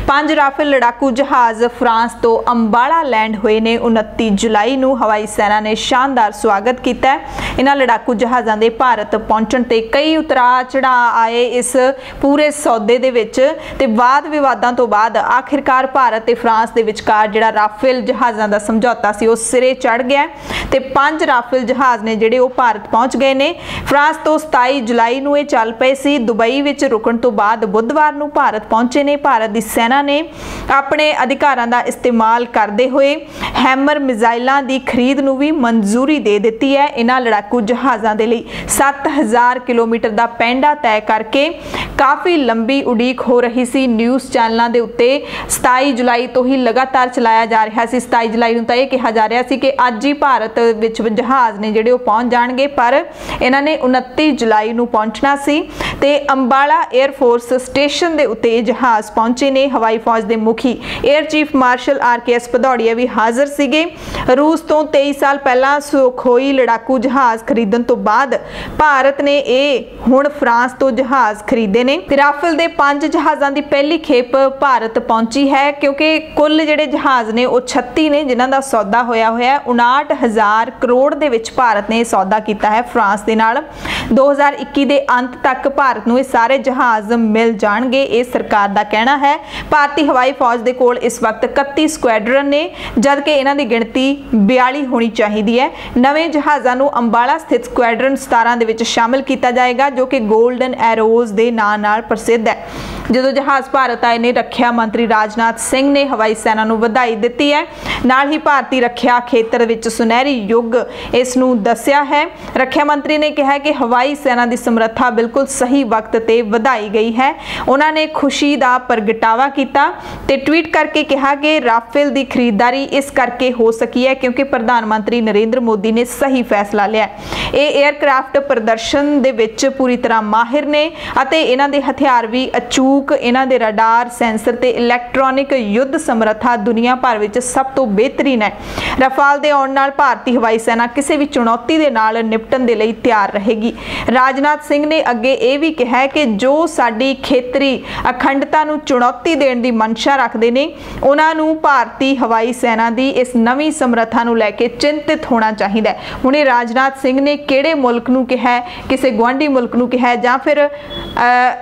5 ਰਾਫੇਲ ਲੜਾਕੂ ਜਹਾਜ਼ ਫਰਾਂਸ ਤੋਂ ਅੰਬਾਲਾ ਲੈਂਡ ਹੋਏ ਨੇ। 29 ਜੁਲਾਈ ਨੂੰ ਹਵਾਈ ਸੈਨਾ ਨੇ ਸ਼ਾਨਦਾਰ ਸਵਾਗਤ ਕੀਤਾ ਹੈ। ਇਹਨਾਂ ਲੜਾਕੂ ਜਹਾਜ਼ਾਂ ਦੇ ਭਾਰਤ ਪਹੁੰਚਣ ਤੇ ਕਈ ਉਤਰਾਅ ਚੜ੍ਹਾਅ ਆਏ ਇਸ ਪੂਰੇ ਸੌਦੇ ਦੇ ਵਿੱਚ ਤੇ ਵਾਦ ਵਿਵਾਦਾਂ ਤੋਂ ਬਾਅਦ ਆਖਿਰਕਾਰ ਭਾਰਤ ਤੇ ਫਰਾਂਸ ਦੇ ਵਿਚਕਾਰ ਜਿਹੜਾ ਰਾਫੇਲ ਜਹਾਜ਼ਾਂ ਦਾ ਸਮਝੌਤਾ ਸੀ ਉਹ ਸਿਰੇ ਚੜ੍ਹ ਗਿਆ ਤੇ 5 ਰਾਫੇਲ ਜਹਾਜ਼ ਨੇ ਜਿਹੜੇ ਉਹ ਭਾਰਤ ਪਹੁੰਚ ਗਏ ਨੇ। ਫਰਾਂਸ ਤੋਂ 27 ਜੁਲਾਈ ਨੂੰ ਇਹ ਚੱਲ ਪਏ ਸੀ। ਦੁਬਈ ਵਿੱਚ ਰੁਕਣ ਤੋਂ ਬਾਅਦ ਬੁੱਧਵਾਰ ਨੂੰ ਭਾਰਤ ਪਹੁੰਚੇ ਨੇ। ਭਾਰਤ ਦੀ ਸੈਨਾ ਨੇ ਆਪਣੇ ਅਧਿਕਾਰਾਂ ਦਾ ਇਸਤੇਮਾਲ ਕਰਦੇ ਹੋਏ ਹੈਮਰ ਮਿਜ਼ਾਈਲਾਂ ਦੀ ਖਰੀਦ ਨੂੰ ਵੀ ਮਨਜ਼ੂਰੀ ਦੇ ਦਿੱਤੀ ਹੈ। ਇਹਨਾਂ ਲੜਾਕੂ ਜਹਾਜ਼ਾਂ ਦੇ ਲਈ 7000 ਕਿਲੋਮੀਟਰ ਦਾ ਪੈਂਡਾ ਤੈਅ ਕਰਕੇ ਕਾਫੀ ਲੰਬੀ ਉਡੀਕ ਹੋ ਰਹੀ ਸੀ। ਨਿਊਜ਼ ਚੈਨਲਾਂ ਦੇ ਉੱਤੇ 27 ਜੁਲਾਈ ਤੋਂ ਹੀ ਲਗਾਤਾਰ ਚਲਾਇਆ ਜਾ ਰਿਹਾ ਸੀ। 27 ਜੁਲਾਈ ਨੂੰ ਤਾਂ ਇਹ ਕਿਹਾ ਜਾ ਰਿਹਾ ਸੀ ਕਿ ਅੱਜ ਹੀ ਭਾਰਤ ਵਿੱਚ ਜਹਾਜ਼ ਨੇ ਜਿਹੜੇ ਉਹ ਪਹੁੰਚ ਜਾਣਗੇ, ਪਰ ਇਹਨਾਂ ਨੇ 29 ਜੁਲਾਈ ਨੂੰ ਪਹੁੰਚਣਾ ਸੀ ਤੇ ਅੰਬਾਲਾ 에ਅਰ ਫੋਰਸ ਸਟੇਸ਼ਨ ਦੇ ਉੱਤੇ ਜਹਾਜ਼ ਪਹੁੰਚੇ ਨੇ। ਹਵਾਈ ਫੌਜ ਦੇ ਮੁਖੀ 에ਅਰ ਚੀਫ ਮਾਰਸ਼ਲ RKS ਭਦੌੜੀਆ ਵੀ ਹਾਜ਼ਰ ਸੀਗੇ। ਰੂਸ ਤੋਂ 23 ਸਾਲ ਪਹਿਲਾਂ ਸੁਖੋਈ ਲੜਾਕੂ ਜਹਾਜ਼ ਖਰੀਦਣ ਤੋਂ ਬਾਅਦ ਭਾਰਤ ਨੇ ਇਹ ਹੁਣ ਫਰਾਂਸ ਤੋਂ ਜਹਾਜ਼ ਖਰੀਦੇ ਨੇ ਤੇ ਰਾਫੇਲ ਦੇ 5 ਜਹਾਜ਼ਾਂ ਦੀ ਪਹਿਲੀ ਖੇਪ ਭਾਰਤ ਪਹੁੰਚੀ ਹੈ, ਕਿਉਂਕਿ ਕੁੱਲ ਜਿਹੜੇ ਜਹਾਜ਼ ਨੇ ਉਹ 36 ਨੇ ਜਿਨ੍ਹਾਂ ਦਾ ਸੌਦਾ ਹੋਇਆ ਹੋਇਆ 59,000 ਕਰੋੜ ਦੇ ਵਿੱਚ ਭਾਰਤ ਨੇ ਸੌਦਾ ਕੀਤਾ ਹੈ ਫਰਾਂਸ ਦੇ ਨਾਲ। 2021 ਦੇ ਅੰਤ ਤੱਕ ਭਾਰਤ ਨੂੰ ਇਹ ਸਾਰੇ ਜਹਾਜ਼ ਮਿਲ ਜਾਣਗੇ, ਇਹ ਸਰਕਾਰ ਦਾ ਕਹਿਣਾ ਹੈ। ਭਾਰਤੀ ਹਵਾਈ ਫੌਜ ਦੇ ਕੋਲ ਇਸ ਵਕਤ 31 ਸਕੁਐਡਰਨ ਨੇ, ਜਦਕਿ ਇਹਨਾਂ ਦੀ ਗਿਣਤੀ 42 ਹੋਣੀ ਚਾਹੀਦੀ ਹੈ। ਨਵੇਂ ਜਹਾਜ਼ਾਂ ਨੂੰ ਅੰਬਾਲਾ ਸਥਿਤ ਸਕੁਐਡਰਨ 17 ਦੇ ਵਿੱਚ ਸ਼ਾਮਿਲ ਕੀਤਾ ਜਾਏਗਾ, ਜੋ ਕਿ ਗੋਲਡਨ ਐਰੋਜ਼ ਦੇ ਨਾਂ ਨਾਲ ਪ੍ਰਸਿੱਧ ਹੈ। ਜਦੋਂ ਜਹਾਜ਼ ਭਾਰਤ ਆਏ ਨੇ, ਰੱਖਿਆ ਮੰਤਰੀ ਰਾਜਨਾਥ ਸਿੰਘ ਨੇ ਹਵਾਈ ਸੈਨਾ ਨੂੰ ਵਧਾਈ ਦਿੱਤੀ ਹੈ। ਨਾਲ ਹੀ ਭਾਰਤੀ ਰੱਖਿਆ ਖੇਤਰ ਵਿੱਚ ਸੁਨਹਿਰੀ ਯੁੱਗ ਇਸ ਨੂੰ ਦੱਸਿਆ ਹੈ। ਰੱਖਿਆ ਮੰਤਰੀ ਨੇ ਕਿਹਾ ਕਿ ਹਵਾਈ हवाई सेना की समर्था बिल्कुल सही वक्त ते वधाई गई है। उन्होंने खुशी का प्रगटावा किया ते ट्वीट करके कहा कि राफेल की खरीददारी इस करके हो सकी है क्योंकि प्रधानमंत्री नरेंद्र मोदी ने सही फैसला लिया। ये एयरक्राफ्ट प्रदर्शन दे विच पूरी तरह माहिर ने अते इन्हां दे हथियार भी अचूक, इन्हां दे रडार, सेंसर ते इलैक्ट्रॉनिक युद्ध समर्था दुनिया भर विच सब तो बेहतरीन है। रफाल दे आउण नाल भारतीय हवाई सेना किसी भी चुनौती दे नाल निपटण दे लई तैयार रहेगी। राजनाथ सिंह ने अगे ये भी कहा है कि जो साडी खेतरी अखंडता नूं चुनौती देण दी मंशा रखदे ने उन्हां नूं भारतीय हवाई सेना दी इस नवीं समर्था नूं लैके चिंतित होना चाहिए। हुणे राजनाथ सिंह ने किहड़े मुल्क नूं कहा है, किसी गुआंढी मुल्क नूं कहा है जां फिर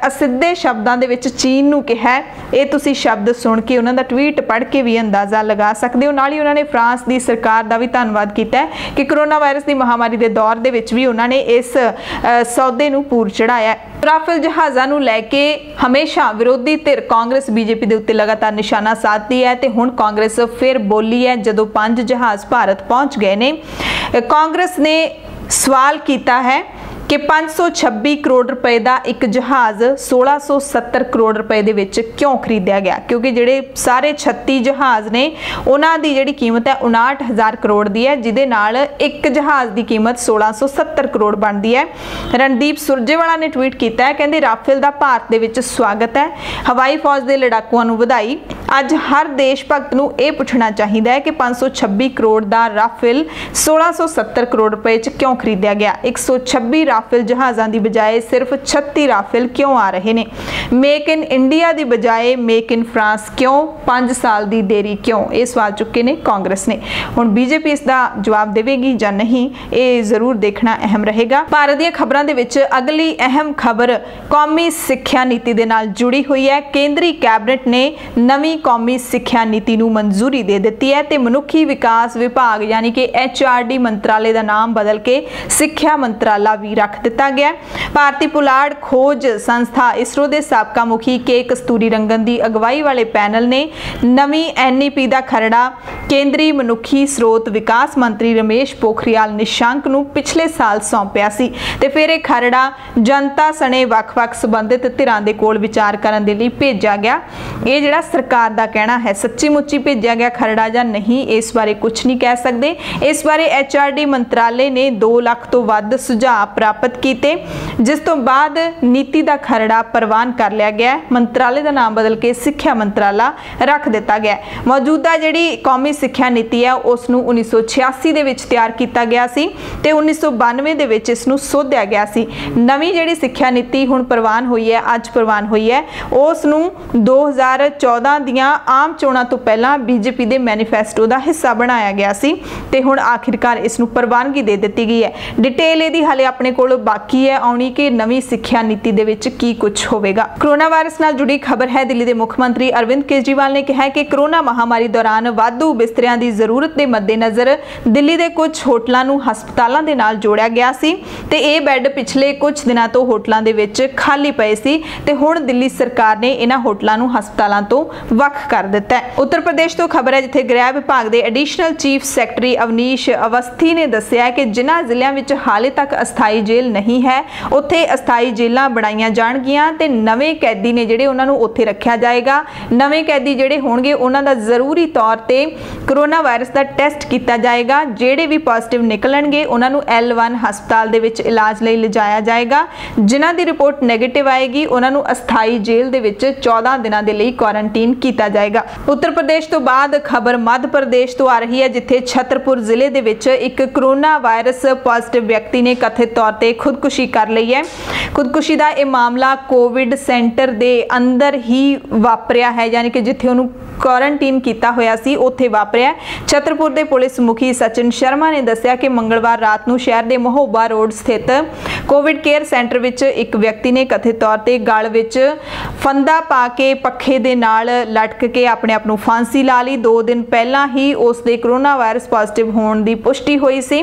असिद्धे शब्दां दे विच चीन नूं कहा है, ये तुसीं शब्द सुन के उन्हां दा ट्वीट पढ़ के भी अंदाज़ा लगा सकते हो। नाल ही उन्होंने फ्रांस की सरकार का भी धन्नवाद किया है कि कोरोना वायरस की महामारी के दौर दे विच भी उन्होंने इस सौदे नूं पूर चढ़ाया। राफेल जहाज़ां नूं लैके हमेशा विरोधी धिर कांग्रेस बीजेपी के उत्ते लगातार निशाना साधती है ते हुण कांग्रेस फिर बोली है जदों 5 जहाज़ भारत पहुंच गए ने। कांग्रेस ने सवाल किया है कि 526 करोड़ रुपए का एक जहाज़ 1670 करोड़ रुपए दे विच क्यों खरीदा गया, क्योंकि जिहड़े सारे 36 जहाज़ ने उन्हां दी जिहड़ी कीमत है 59,000 करोड़ दी है, जिहदे नाल एक जहाज़ की कीमत 1670 करोड़ बनती है। रणदीप सुरजेवाला ने ट्वीट किया है, कहंदे राफेल का भारत दे विच स्वागत है, हवाई फौज के लड़ाकुआं नूं वधाई। अज हर देश भगत नूं यह पुछना चाहिए है कि 526 करोड़ का राफेल 1670 करोड़ रुपए च क्यों खरीदा गया। 126 राफेल जहाज़ों की बजाय सिर्फ 36 राफेल क्यों आ रहे हैं। मेक इन इंडिया की बजाय मेक इन फ्रांस क्यों, 5 साल की देरी क्यों, ये सवाल चुके ने कांग्रेस ने। हुण बीजेपी इसका जवाब देगी या नहीं, ये जरूर देखना अहम रहेगा। भारत दी खबरों के विच अगली अहम खबर कौमी सिक्ख्या नीति के नाल जुड़ी हुई है। केंद्रीय कैबिनेट ने नवीं कौमी सिक्ख्या नीति नूं मंजूरी दे दी है ते मनुखी विकास विभाग यानी कि HRD मंत्रालय का नाम बदल के सिक्ख्या मंत्राला भी रख दिता गया। भारतीय पुलाड़ खोज संस्था इसरो के साबका मुखी के कस्तूरीरंगन की अगवाई वाले पैनल ने नवीं NEP का खरड़ा केंद्रीय मनुखी स्रोत विकास मंत्री रमेश पोखरियाल निशंक नूं पिछले साल सौंपिया सी ते फिर यह खरड़ा जनता सने वख-वख संबंधित धिरां दे कोल विचार करन दे लई भेजा गया। ये जिहड़ा सरकार दा कहना है सच्ची मुच्ची भेजा गया खरड़ा या नहीं, इस बारे कुछ नहीं कह सकते। इस बारे HRD मंत्रालय ने 2 लाख तो वध सुझाव प्राप्त किए, जिस तो बाद नीति का खरड़ा प्रवान कर लिया गया। मंत्रालय का नाम बदल के सिक्ख्या मंत्राला रख दिता गया। मौजूदा जिहड़ी कौमी सिक्ख्या नीति है उसनूं 1986 दे विच तैयार किया गया सी ते 1992 दे विच इसनूं सोधिया गया सी। नवीं जिहड़ी सिक्ख्या नीति हुण प्रवान हुई है, अज प्रवान हुई है, उसनूं 2014 दियां आम चोणां तो पहला बीजेपी के मैनीफेस्टो का हिस्सा बनाया गया सी ते हुण आखिरकार इसनूं प्रवानगी दे दी गई है। डिटेल इहदी हाले अपने कोल बाकी है आउणी कि नवीं सिक्ख्या नीति दे विच की कुछ होवेगा। कोरोना वायरस नाल जुड़ी खबर है। दिल्ली के मुख्य मंत्री अरविंद केजरीवाल ने कहा है कि कोरोना महामारी दौरान वाधू बिस्तरियां की जरूरत के मद्देनजर दिल्ली के कुछ होटलों नूं हस्पतालों के नाल जोड़िया गया सी ते ये बैड पिछले कुछ दिनों तो होटलों के विच खाली पए सी ते हुण दिल्ली सरकार ने इन्हां होटलों नूं हस्पतालों तो वख कर दिता है। उत्तर प्रदेश तो खबर है जिथे गृह विभाग के additional chief secretary Avnish Awasthi ने दस्सिया कि जिन्हां जिलिਆਂ ਵਿੱਚ हाले तक अस्थाई जेल नहीं है उत्थे अस्थाई जेलां बनाईਆਂ ਜਾਣਗੀਆਂ ਤੇ नवे कैदी ने ਜਿਹੜੇ ਉਹਨਾਂ ਨੂੰ ਉੱਥੇ ਰੱਖਿਆ ਜਾਏਗਾ। नवे कैदी ਜਿਹੜੇ ਹੋਣਗੇ ਉਹਨਾਂ ਦਾ ਜ਼ਰੂਰੀ ਤੌਰ ਤੇ कोरोना वायरस का टेस्ट किया जाएगा। ਜਿਹੜੇ भी पॉजिटिव निकलणगे ਉਹਨਾਂ ਨੂੰ L1 ਹਸਪਤਾਲ ਦੇ ਵਿੱਚ ਇਲਾਜ ਲਈ ਲਿਜਾਇਆ ਜਾਏਗਾ। ਜਿਨ੍ਹਾਂ ਦੀ ਰਿਪੋर्ट ਨੈਗੇਟਿਵ ਆਏਗੀ ਉਹਨਾਂ ਨੂੰ अस्थाई जेल ਦੇ ਵਿੱਚ 14 ਦਿਨਾਂ ਦੇ ਲਈ क्वारंटीन किया जाएगा। उत्तर प्रदेश तो बाद खबर मध्य प्रदेश तो आ रही है जिथे छतरपुर जिले दे विच एक कोरोना वायरस पॉजिटिव व्यक्ति ने कथित तौर पर खुदकुशी कर ली है। खुदकुशी का यह मामला कोविड सेंटर के अंदर ही वापरिया है, यानी कि जिथे उन्होंने क्वारंटीन किया होया सी उत्थे वापरिया। छतरपुर के पुलिस मुखी सचिन शर्मा ने दस्सिया कि मंगलवार रात को शहर के महोबा रोड स्थित कोविड केयर सेंटर विच एक व्यक्ति ने कथित तौर पर गल विच फंदा पा के पखे दे नाल लटक के अपने आप नूं फांसी ला ली। 2 दिन पहला ही उसके कोरोना वायरस पॉजिटिव होने की पुष्टि हुई सी,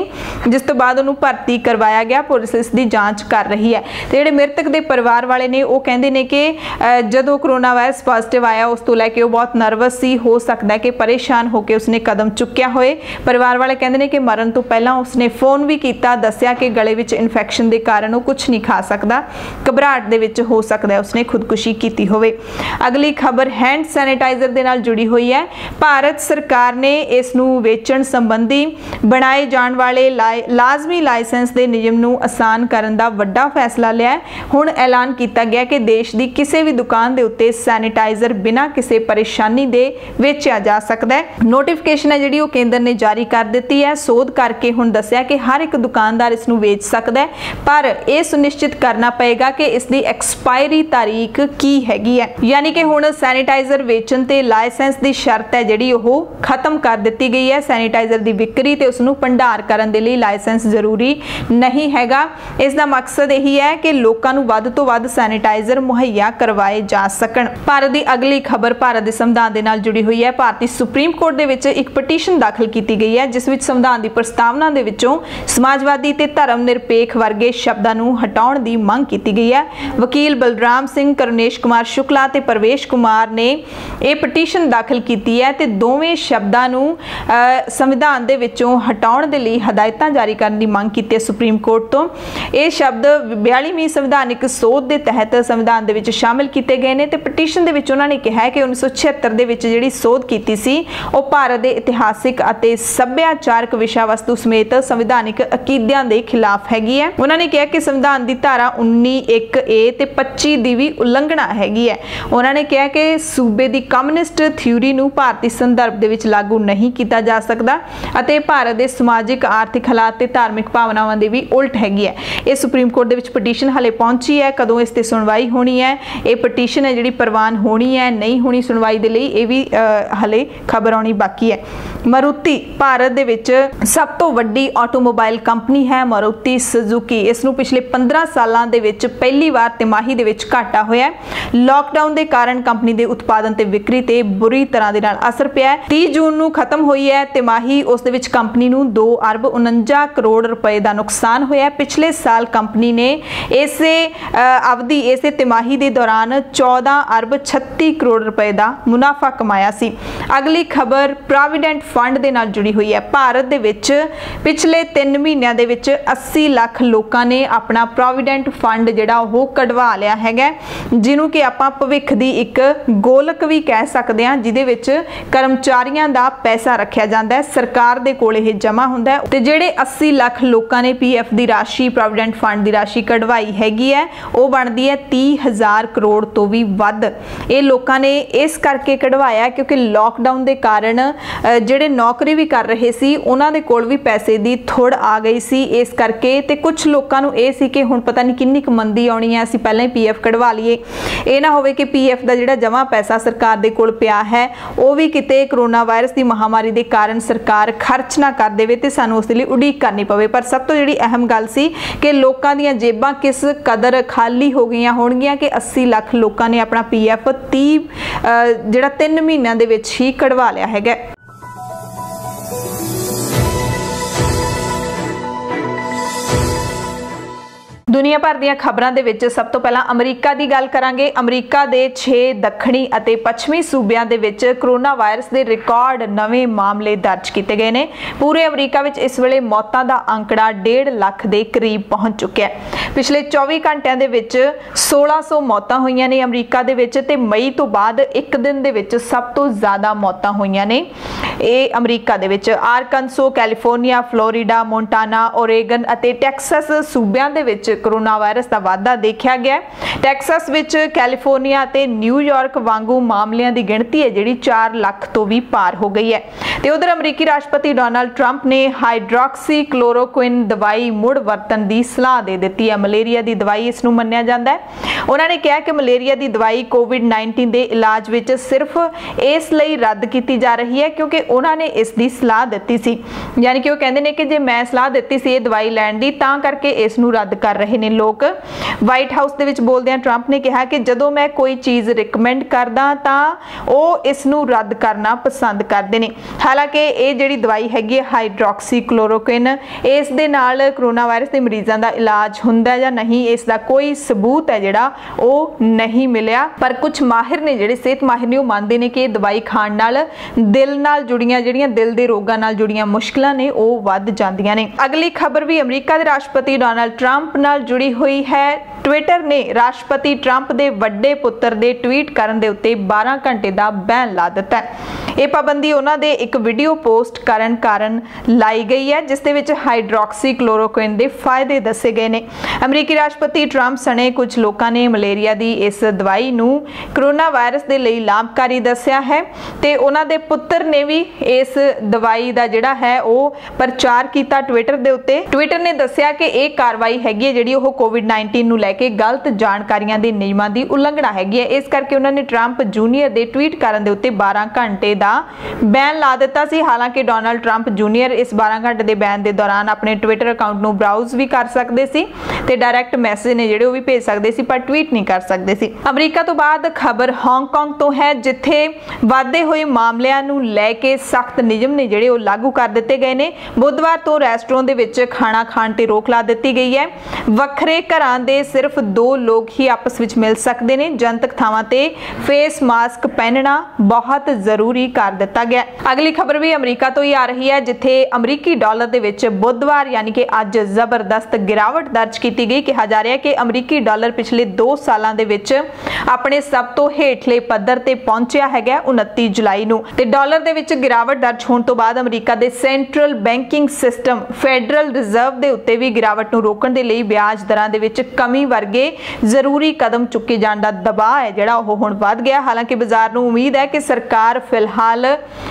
जिस तो बाद उन्होंने भर्ती करवाया गया। पुलिस इसकी जांच कर रही है। तो जिहड़े मृतक के परिवार वाले ने वो कहते हैं कि जदों कोरोना वायरस पॉजिटिव आया उस तो लैके बहुत नर्वस सी, हो सकता है कि परेशान होकर उसने कदम चुक्या होए। परिवार वाले कहते हैं कि मरण तो पहला उसने फोन भी किया, दस्या कि गले विच इन्फैक्शन के कारण वो कुछ नहीं खा सकता, घबराहट दे विच हो सकता है उसने खुदकुशी की होवे। अगली खबर हैंड सैनिटाइजर दे नाल जुड़ी हुई है। भारत सरकार ने इस नूं वेचण संबंधी बनाए जाण वाले लाजमी लाइसेंस के नियम नूं आसान करन दा वड्डा फैसला लिया है। हुण ऐलान किया गया कि देश की किसी भी दुकान के उत्ते सैनिटाइजर बिना किसी परेशानी दे वेचा जा सकता है। नोटिफिकेशन है जिहड़ी केंद्र ने जारी कर दी है। सोध करके हुण दस्सिया कि हर एक दुकानदार इसनूं वेच सकता है, पर यह सुनिश्चित करना पएगा कि इसकी एक्सपायरी तारीख की हैगी है। यानी कि हुण सैनिटाइजर वेचण ते लाइसेंस की शर्त है जिहड़ी ओह खत्म कर दी गई है। सैनिटाइजर की विक्री ते उसनूं भंडार करन दे लई लाइसेंस जरूरी नहीं हैगा। इसका मकसद यही है कि लोकां नूं वध तो वध सैनिटाइजर मुहैया करवाए जा सकण। भारत की अगली खबर भारत के संविधान के नाल जुड़ी हुई है। भारतीय सुप्रीम कोर्ट दे विच एक पटीशन दाखिल की गई है जिस विच संविधान की प्रस्तावना दे विचों समाजवादी ते धर्म निरपेख वर्गे शब्दां नूं हटाउण दी मंग की गई है। वकील बलराम सिंह, करुणेश कुमार शुक्ला ते परवेश कुमार ने यह पटीशन दाखिल की है ते दोवें शब्दां नूं संविधान दे विचों हटाउण दे लई हदायतां जारी करन दी मंग की है सुप्रीम कोर्ट तो। ये शब्द 42वीं संविधानिक सोध के तहत संविधान दे विच शामिल किए गए हैं। तो पटीशन दे विच उन्होंने कहा है कि 1976 दे विच जिहड़ी सोध की सी वो भारत के इतिहासिक अते सभ्याचारक विषय वस्तु समेत संविधानिक अकीदियां के खिलाफ हैगी है। उन्होंने कहा कि संविधान की धारा 19(1)(a) ते 25 की भी उल्लंघना हैगी है। उन्होंने कहा कि सूबे की कम्युनिस्ट थ्योरी नूं भारती संदर्भ दे विच लागू नहीं किया जा सकता अते भारत के समाजिक आर्थिक हालात ते धार्मिक भावनावां दे भी उल्ट हैगी है। ये सुप्रीम कोर्ट दे विच पटीशन हाले पहुंची है, कदों इस ते सुनवाई होनी है, ये पटीशन है जिहड़ी प्रवान होनी है नहीं होनी सुनवाई दे लई, ये भी हाले खबर आनी बाकी है। मारुति भारत दे विच सब तो वड्डी ऑटोमोबाइल कंपनी है मारुति सुजुकी। इसनूं पिछले 15 सालां दे विच पहली बार तिमाही दे विच घाटा होया है। लॉकडाउन के कारण कंपनी के उत्पादन ते विक्री ते बुरी तरह दे नाल असर पिया है। 30 जून नूं खत्म हुई है तिमाही, उस दे विच कंपनी नूं 2 अरब 49 करोड़ रुपए का नुकसान होया। पिछले साल कंपनी ने इसे अवधि इसे तिमाही के दौरान 14 अरब 36 करोड़ रुपए का मुनाफा कमाया सी। अगली खबर प्रोविडेंट फंड दे नाल जुड़ी हुई है। भारत दे विच पिछले 3 महीनों दे विच 80 लाख लोगों ने अपना प्रोविडेंट फंड जिहड़ा वो कढवा लिया है, जिन्हों कि आपां भविख दी एक गोलक भी कह सकते हैं, जिहदे विच कर्मचारियों का पैसा रखा जाता है, सरकार दे कोल इह जमा हुंदा है। ते जिहड़े 80 लाख लोगों ने PF की राशि प्रोविडेंट फंड की राशि कढवाई हैगी है वो बनती है 30,000 करोड़ तो भी वध। ये लोगों ने इस करके कढवाया क्योंकि लॉकडाउन के कारण जिहड़े नौकरी भी कर रहे सी उन्हां दे कोल भी पैसे की थुड़ आ गई सी। इस करके ते कुछ लोगों नूं इह सी कि हुण पता नहीं किन्नी क मंदी आउणी है, असीं पहलां ही PF कढवा लईए। ये ना होवे कि PF का जिहड़ा जमा पैसा सरकार दे कोल पिया है वो भी किते कोरोना वायरस की महामारी के कारण सरकार खर्च ना कर देवे ते सानूं उस लई उड़ीक करनी पवे। पर सब तो जिहड़ी अहम गल सी कि लोकां दीयां जेबां किस कदर खाली हो गईयां होणगीਆਂ कि 80 लाख लोगों ने अपना PF 3 महीनों दे विच ही कढवा लिया हैगा। दुनिया भर ਦੀਆਂ खबरों ਦੇ ਵਿੱਚ सब तो पहला अमरीका की गल करांगे। अमरीका के 6 दक्षिणी ਅਤੇ पश्चिमी सूबਿਆਂ ਦੇ ਵਿੱਚ कोरोना वायरस के रिकॉर्ड नवे मामले दर्ज किए गए हैं। पूरे अमरीका ਵਿੱਚ इस वेले मौतों का आंकड़ा 1.5 लाख के करीब पहुंच चुका है। पिछले 24 घंटिਆਂ ਦੇ ਵਿੱਚ 1600 मौतां होईयां ने अमरीका ਦੇ ਵਿੱਚ ਤੇ मई तो बाद एक दिन ਦੇ ਵਿੱਚ सब तो ज़्यादा मौतां होईयां ने ये अमरीका ਦੇ ਵਿੱਚ। आरकनसो, कैलिफोर्निया, फ्लोरिडा, मोंटाना, ओरेगन ਅਤੇ टैक्सस सूबਿਆਂ ਦੇ ਵਿੱਚ कोरोना वायरस का वाधा देखा गया। टैक्सस विच, कैलिफोर्निया ते न्यूयॉर्क वांगू मामलों की गिणती है जिहड़ी 4 लाख तो भी पार हो गई है। तो उधर अमरीकी राष्ट्रपति डोनाल्ड ट्रंप ने हाइड्रोक्सी क्लोरोक्विन दवाई मुड़ वरतन की सलाह दे दी है। मलेरिया की दवाई इसनूं मन्निया जाता है। उन्होंने कहा कि मलेरिया की दवाई कोविड-19 के इलाज विच सिर्फ इसलिए रद्द की जा रही है क्योंकि उन्होंने इसकी सलाह दी सी, यानी कि वो कहते हैं कि जे मैं सलाह दी सी दवाई लैण दी तां करके इसनूं रद्द कर रहे हैं लोग। वाइट हाउस दे विच बोलदिआं ट्रंप ने कहा कि जदों मैं कोई चीज़ रिकमेंड करदा तां ਉਹ ਇਸ ਨੂੰ ਰੱਦ ਕਰਨਾ ਪਸੰਦ ਕਰਦੇ ਨੇ। ਹਾਲਾਂਕਿ ਇਹ ਜਿਹੜੀ ਦਵਾਈ ਹੈਗੀ ਹੈ ਹਾਈਡਰੋਕਸੀਕਲੋਰੋਕਿਨ, ਇਸ ਦੇ ਨਾਲ ਕਰੋਨਾ ਵਾਇਰਸ ਦੇ ਮਰੀਜ਼ਾਂ ਦਾ ਇਲਾਜ ਹੁੰਦਾ ਜਾਂ ਨਹੀਂ ਇਸ ਦਾ ਕੋਈ ਸਬੂਤ ਹੈ ਜਿਹੜਾ ਉਹ ਨਹੀਂ ਮਿਲਿਆ, ਪਰ ਕੁਝ ਮਾਹਿਰ ਨੇ ਜਿਹੜੇ ਸਿਹਤ ਮਾਹਿਰ ਨੇ ਉਹ ਮੰਨਦੇ ਨੇ ਕਿ ਇਹ ਦਵਾਈ ਖਾਣ ਨਾਲ ਦਿਲ ਨਾਲ ਜੁੜੀਆਂ ਜਿਹੜੀਆਂ ਦਿਲ ਦੇ ਰੋਗਾਂ ਨਾਲ ਜੁੜੀਆਂ ਮੁਸ਼ਕਲਾਂ ਨੇ ਉਹ ਵੱਧ ਜਾਂਦੀਆਂ ਨੇ। ਅਗਲੀ ਖਬਰ ਵੀ ਅਮਰੀਕਾ ਦੇ ਰਾਸ਼ਟਰਪਤੀ ਡੋਨਾਲਡ ਟਰੰਪ ਨਾਲ ਜੁੜੀ ਹੋਈ ਹੈ। ट्विटर ने राष्ट्रपति ट्रंप के वड्डे पुत्र के ट्वीट करन दे उत्ते 12 घंटे का बैन ला दिता है। ये पाबंदी उन्होंने एक वीडियो पोस्ट करन कारण लाई गई है जिस दे विच हाइड्रोक्सीक्लोरोक्विन के फायदे दसे गए ने। अमरीकी राष्ट्रपति ट्रंप सने कुछ लोगों ने मलेरिया की इस दवाई नूं कोरोना वायरस के लिए लाभकारी दस्या है ते उन्हां दे पुत्र ने भी इस दवाई का जिहड़ा है वह प्रचार किया ट्विटर के उत्ते। ट्विटर ने दस्या कि यह कार्रवाई हैगी है जिहड़ी ओह कोविड-19 नूं लैके गलत जानकारियां दे नियमां दी उलंघना हैगी है, इस करके उन्होंने ट्रंप जूनीयर दे ट्वीट करन दे उत्ते 12 घंटे का बैन ला दिता सी। हालांकि डोनाल्ड ट्रंप जूनीयर इस 12 घंटे के बैन के दौरान अपने ट्विटर अकाउंट नूं ब्राउज भी कर सकते सी ते डायरैक्ट मैसेज ने जिहड़े भी भेज सकते सी पर ट्वीट नहीं कर सकते सी। अमरीका तो बाद खबर हांगकांग तो है जिथे वाधे हुए मामलों नूं लैके सख्त नियम ने जिहड़े वो लागू कर दिते गए ने। बुधवार तो रेस्टोरेंट दे विच खाना खाण ते रोक ला दित्ती गई है। वखरे घरां दे सिर्फ 2 लोग ही आपस में मिल सकते हैं। जनतक थावां ते फेस मास्क पहनना बहुत जरूरी कर दिता गया। अगली खबर भी अमरीका तो ही आ रही है जिथे अमरीकी डॉलर दे विच बुधवार यानी कि अज जबरदस्त गिरावट दर्ज की गई। कहा जा रहा है कि अमरीकी डॉलर पिछले 2 सालों के विच अपने सब तो हेठले पद्धर ते पहुंचिया है 29 जुलाई नूं ते डॉलर दे विच गिरावट दर्ज होने तो बाद अमरीका दे central banking system federal reserve दे उत्ते भी गिरावट नूं रोकण दे लई ब्याज दरां दे विच कमी वर्गे जरूरी कदम चुके जाने का दबाव है जिहड़ा ओह हुण वध गया। हालांकि बाजार नूं उम्मीद है कि सरकार फिलहाल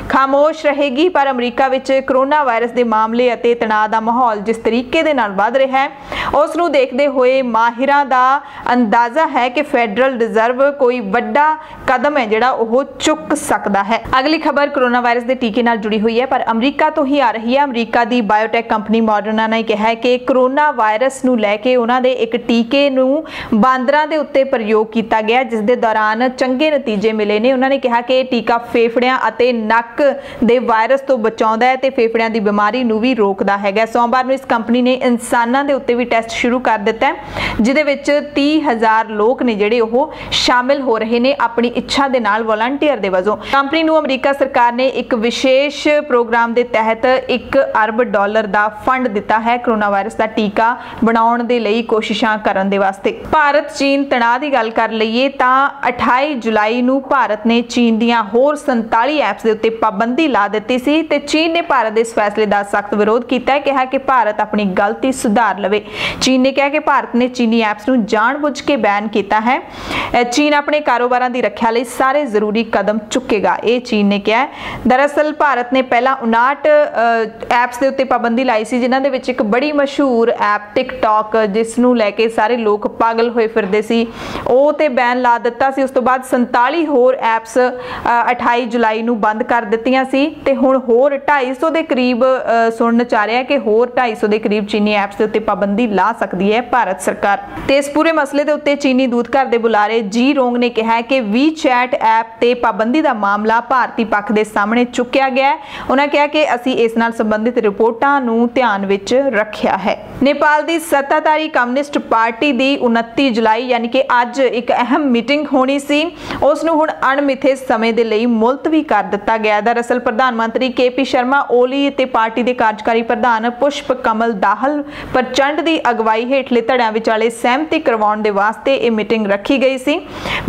खामोश रहेगी, पर अमरीका विच कोरोना वायरस के मामले अते तनाव का माहौल जिस तरीके दे नाल वध रहा है उस नूं देखदे होए माहिरां दा अंदाजा है कि फेडरल रिजर्व कोई वड्डा कदम है जिहड़ा ओह चुक सकदा है। अगली खबर कोरोना वायरस के टीके नाल जुड़ी हुई है पर अमरीका तो ही आ रही है। अमरीका की बायोटेक कंपनी मॉडर्ना ने कहा है कि कोरोना वायरस नूं लैके उन्हां दे एक टीके नूं बांदरां दे उत्ते प्रयोग किया गया जिस दे दौरान चंगे नतीजे मिले ने। उन्होंने कहा कि टीका फेफड़ियां अते नक दे वायरस तो बचाउंदा है ते फेफड़ियां दी बीमारी नूं भी रोकदा है। सोमवार नूं इस कंपनी ने इंसानां दे उत्ते भी टेस्ट शुरू कर दिता है जिहदे विच 30,000 लोग ने जिहड़े ओह शामिल हो रहे ने अपनी इच्छा दे नाल वॉलंटियर दे वजों। कंपनी नूं अमरीका सरकार ने एक विशेष प्रोग्राम के तहत $1 अरब का फंड दिता है कोरोना वायरस का टीका बनाउण दे लई कोशिशां करन दे वास्ते। भारत चीन तनाव की गल कर लईए तां 28 जुलाई नूं भारत ने चीन दीआं होर 47 ऐप्स दे उत्ते पाबंदी ला दित्ती सी ते चीन ने भारत दे इस फैसले का सख्त विरोध किया है, कहा कि भारत अपनी गलती सुधार लवे। चीन ने कहा कि भारत ने चीनी ऐप्स नूं जानबुझ के बैन किया है। चीन अपने कारोबारां दी रखिया लई सारे जरूरी कदम चुकेगा, ये चीन ने कहा है। दरअसल भारत ने पहला 59 ऐप्स दे उत्ते पाबंदी लाई सी जिन्हां दे विच एक बड़ी मशहूर ऐप टिकटॉक जिस नूं लैके सारे लोग पागल होए फिरदे सी ਉਹ ਤੇ बैन ला दिता सी। उस तो बाद 47 होर ऐप्स 28 जुलाई नूं बंद कर दित्तियां सी ते हुण होर 250 के करीब सुनन च आ रहा है कि होर 250 के करीब चीनी ऐप्स के उत्ते पाबंदी ला सकती है भारत सरकार। ते इस पूरे मसले के उत्ते चीनी दूतघर के बुलारे जी रोंग ने कहा है कि WeChat ऐप ते पाबंदी का मामला भारती पक्ष के सामने चुकिया गया है। उन्होंने कहा कि असीं इस नाल संबंधित रिपोर्टां नूं ध्यान विच रखिया है। नेपाल की सत्ताधारी कम्युनिस्ट पार्टी की 29 जुलाई यानी कि अज एक अहम मीटिंग होनी सी, उसनूं हुण अणमिथे समय के लिए मुलतवी कर दिता गया। दरअसल प्रधानमंत्री KP शर्मा ओली ते पार्टी के कार्यकारी प्रधान पुष्प कमल दाहल प्रचंड की अगवाई हेठले धड़ियां विचाले सहमति करवाउण दे वास्ते ये मीटिंग रखी गई सी।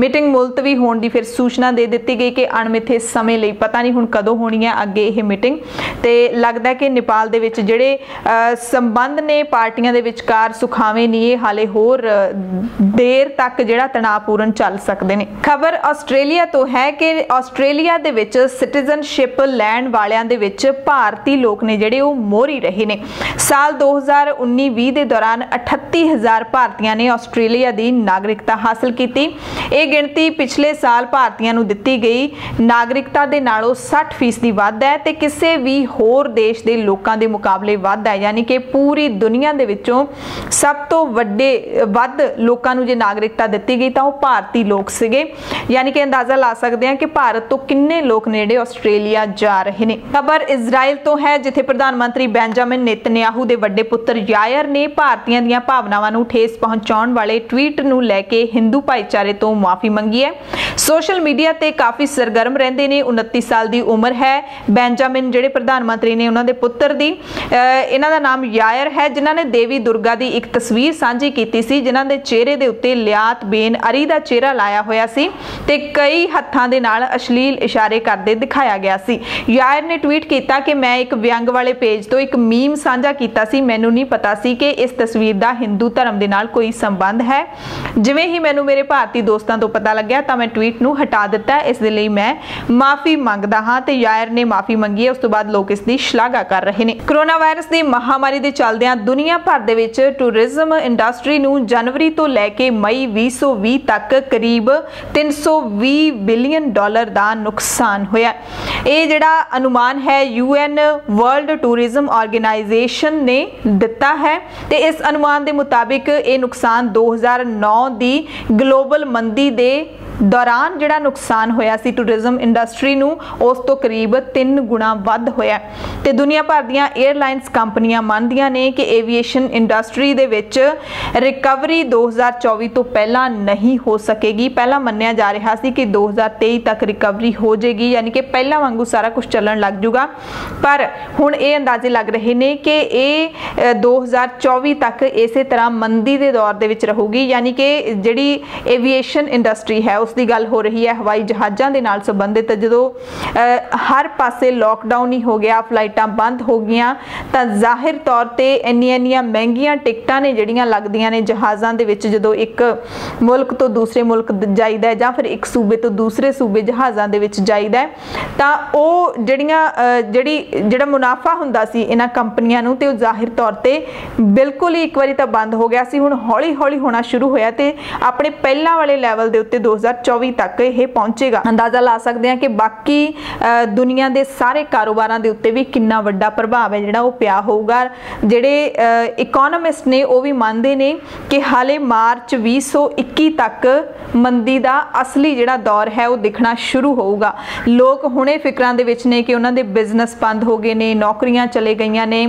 मीटिंग मुलतवी होने की फिर सूचना दे दी गई कि अणमिथे समय लिए पता नहीं हुण कदों होनी है अगे ये मीटिंग। ते लगदा है कि नेपाल दे विच जिहड़े संबंध ने पार्टियां दे विचकार सुखावे नहीं, हाले होर होर देर तक जिहड़ा तनावपूर्ण चल सकते हैं। खबर आस्ट्रेलिया तो है कि आस्ट्रेलिया दे विच सिटीजनशिप लैण वालियां दे विच भारतीय लोग ने जिहड़े वो मोहरी रहे ने। साल 2019-20 के दौरान 38,000 भारतीयों ने आस्ट्रेलिया की नागरिकता हासिल की। यह गिणती पिछले साल भारतीयों को दिती गई नागरिकता के नालों 60% वध है ते किसी भी होर देश के लोगों के मुकाबले वध है। यानी कि पूरी दुनिया दे विचों सब तो वड्डे वध लोगों को जो नागरिकता दी गई तो भारतीय लोग सीगे। यानी कि अंदाजा ला सकते हैं कि भारत तो किन्ने लोग ने जिहड़े आस्ट्रेलिया जा रहे हैं। खबर इजराइल तो है जिथे प्रधानमंत्री बेंजामिन नेतन्याहू के वड्डे पुत्र यायर ने भारतीयों दी भावनावां नूं ठेस पहुंचाउण वाले ट्वीट नूं लैके हिंदू भाईचारे तो माफी मंगी है। सोशल मीडिया ते काफ़ी सरगर्म रहंदे ने। 29 साल की उम्र है बेंजामिन जिहड़े प्रधानमंत्री ने उन्होंने पुत्र दी। इन्हां दा नाम यायर है जिन्हां ने देवी दुर्गा की एक तस्वीर साझी की सी जिन्हां दे चेहरे दे उत्ते लियात बेन अरी दा चेहरा लाया होया सी ते कई हत्थां दे नाल अश्लील इशारे करदे दिखाया गया सी। यायर ने ट्वीट किया कि मैं एक व्यंग वाले पेज तो एक मीम साझा किया सी। मैनू नहीं पता सी कि इस तस्वीर का हिंदू धर्म के नाल कोई संबंध है। जिवें ही मैनू मेरे भारतीय दोस्तों तो पता लग्या तो मैं ट्वीट नूं हटा दिता। इस दे लई मैं माफ़ी मंगदा हाँ ते यायर ने माफ़ी मंगी है। उस तो बाद लोग इसकी शलाघा कर रहे हैं। कोरोना वायरस की महामारी के चलदिआं दुनिया भर दे विच टूरिज्म इंडस्ट्री नूं जनवरी तो लैके मई 2020 तक करीब 320 बिलियन डॉलर का नुकसान होया। ये जिहड़ा अनुमान है UN वर्ल्ड टूरिज्म ऑर्गेनाइजेशन ने दिता है ते इस अनुमान के मुताबिक ये नुकसान 2009 की ग्लोबल मंदी दे दौरान जिहड़ा नुकसान होया सी टूरिज्म इंडस्ट्री नूं उस तो करीब 3 गुणा वध होया। ते दुनिया भर दीआं एयरलाइनस कंपनियां मनदियां ने कि एविएशन इंडस्ट्री दे विच रिकवरी 2024 तो पहला नहीं हो सकेगी। पहला मन्निया जा रहा सी कि 2023 तक रिकवरी हो जाएगी, यानी कि पहला वांगू सारा कुछ चलन लग जूगा। पर हुण ये अंदाजे लग रहे ने कि ये 2024 तक इसे तरह मंदी दे दौर दे विच रहूगी। यानी कि जिहड़ी एविएशन इंडस्ट्री है उसकी गल हो रही है हवाई जहाज़ों के नाल संबंधित। जो हर पासे लॉकडाउन ही हो गया, फ्लाइटां बंद हो गई, तो जाहिर तौर पर इन्नियां महंगियां टिकटां ने जिहड़ियां लगदियां ने जहाज़ों के विच जदों एक मुल्क तो दूसरे मुल्क जाईदा है जां फिर एक सूबे तो दूसरे सूबे जहाज़ों के विच जाईदा है, तां ओह जिहड़ा मुनाफा हुंदा सी इन्हां कंपनियां नूं ते ओह जाहिर तौर पर बिल्कुल ही एक बारी तो बंद हो गया सी। हुण हौली हौली होना शुरू होया ते अपने पहला वाले लैवल के उत्ते 2024 तक यह पहुंचेगा। अंदाजा ला सकते हैं कि बाकी दुनिया के सारे कारोबारां दे उत्ते भी कितना वड्डा प्रभाव है जिहड़ा ओह पिया होऊगा। जिहड़े इकोनॉमिस्ट ने वो भी मानते ने कि हाले मार्च 2021 तक मंदी का असली जिहड़ा दौर है वो दिखना शुरू होऊगा। लोग हुणे फिक्रां दे विच ने कि उन्हां दे बिजनेस बंद हो गए ने, नौकरियां चले गईयां ने,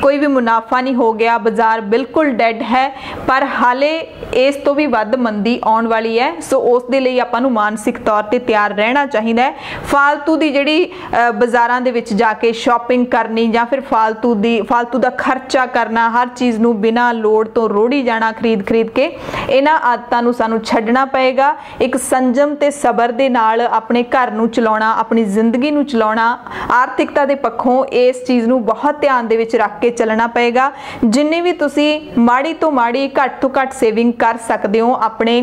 कोई भी मुनाफा नहीं हो गया, बाजार बिल्कुल डेड है। पर हाले इस तो भी वध मंदी आउण वाली है। सो उस दे लई आपां नूं मानसिक तौर ते तैयार रहना चाहिदा है। फालतू दी जिहड़ी बाज़ारां दे विच जाके शॉपिंग करनी जां फिर फालतू दा खर्चा करना, हर चीज़ नूं बिना लोड़ तो रोड़ी जाना खरीद के, इन्हां आदतां नूं सानूं छड्डना पएगा। एक संजम ते सबर दे नाल अपने घर नूं चलाउणा, अपनी जिंदगी नूं चलाउणा, आर्थिकता दे पक्षों इस चीज़ नूं बहुत ध्यान दे विच रख के चलना पएगा। जिन्नी भी तुसीं माड़ी तो माड़ी घट तो घट सेविंग कर सकते हो अपने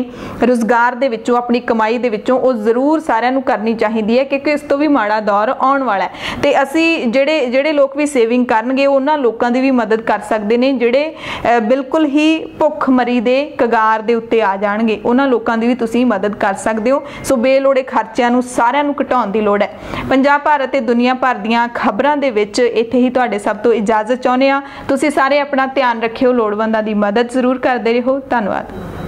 रोज़गार दे विचों, अपनी कमाई दे विचों, वो जरूर सारिਆਂ ਨੂੰ करनी चाहिए है क्योंकि इस तो भी माड़ा दौर आने वाला है। तो असी ਜਿਹੜੇ लोग भी सेविंग करनगे उन्हां लोगों की भी मदद कर सकते हैं ਜਿਹੜੇ बिल्कुल ही भुखमरी दे कगार दे उत्ते आ जाणगे, उन्हां लोगों की भी तुसीं मदद कर सकते हो। सो बेलोड़े खर्चिਆਂ ਨੂੰ सारिਆਂ ਨੂੰ घटाउण दी लोड़ है। पंजाब भारत ते दुनिया भर दीआं खबरां दे विच इत्थे ही तुहाडे सब तो इजाजत चाहुंदे आ। तुसीं सारे अपना ध्यान रखियो, लोड़वंदां दी मदद जरूर करदे रहो। धन्नवाद।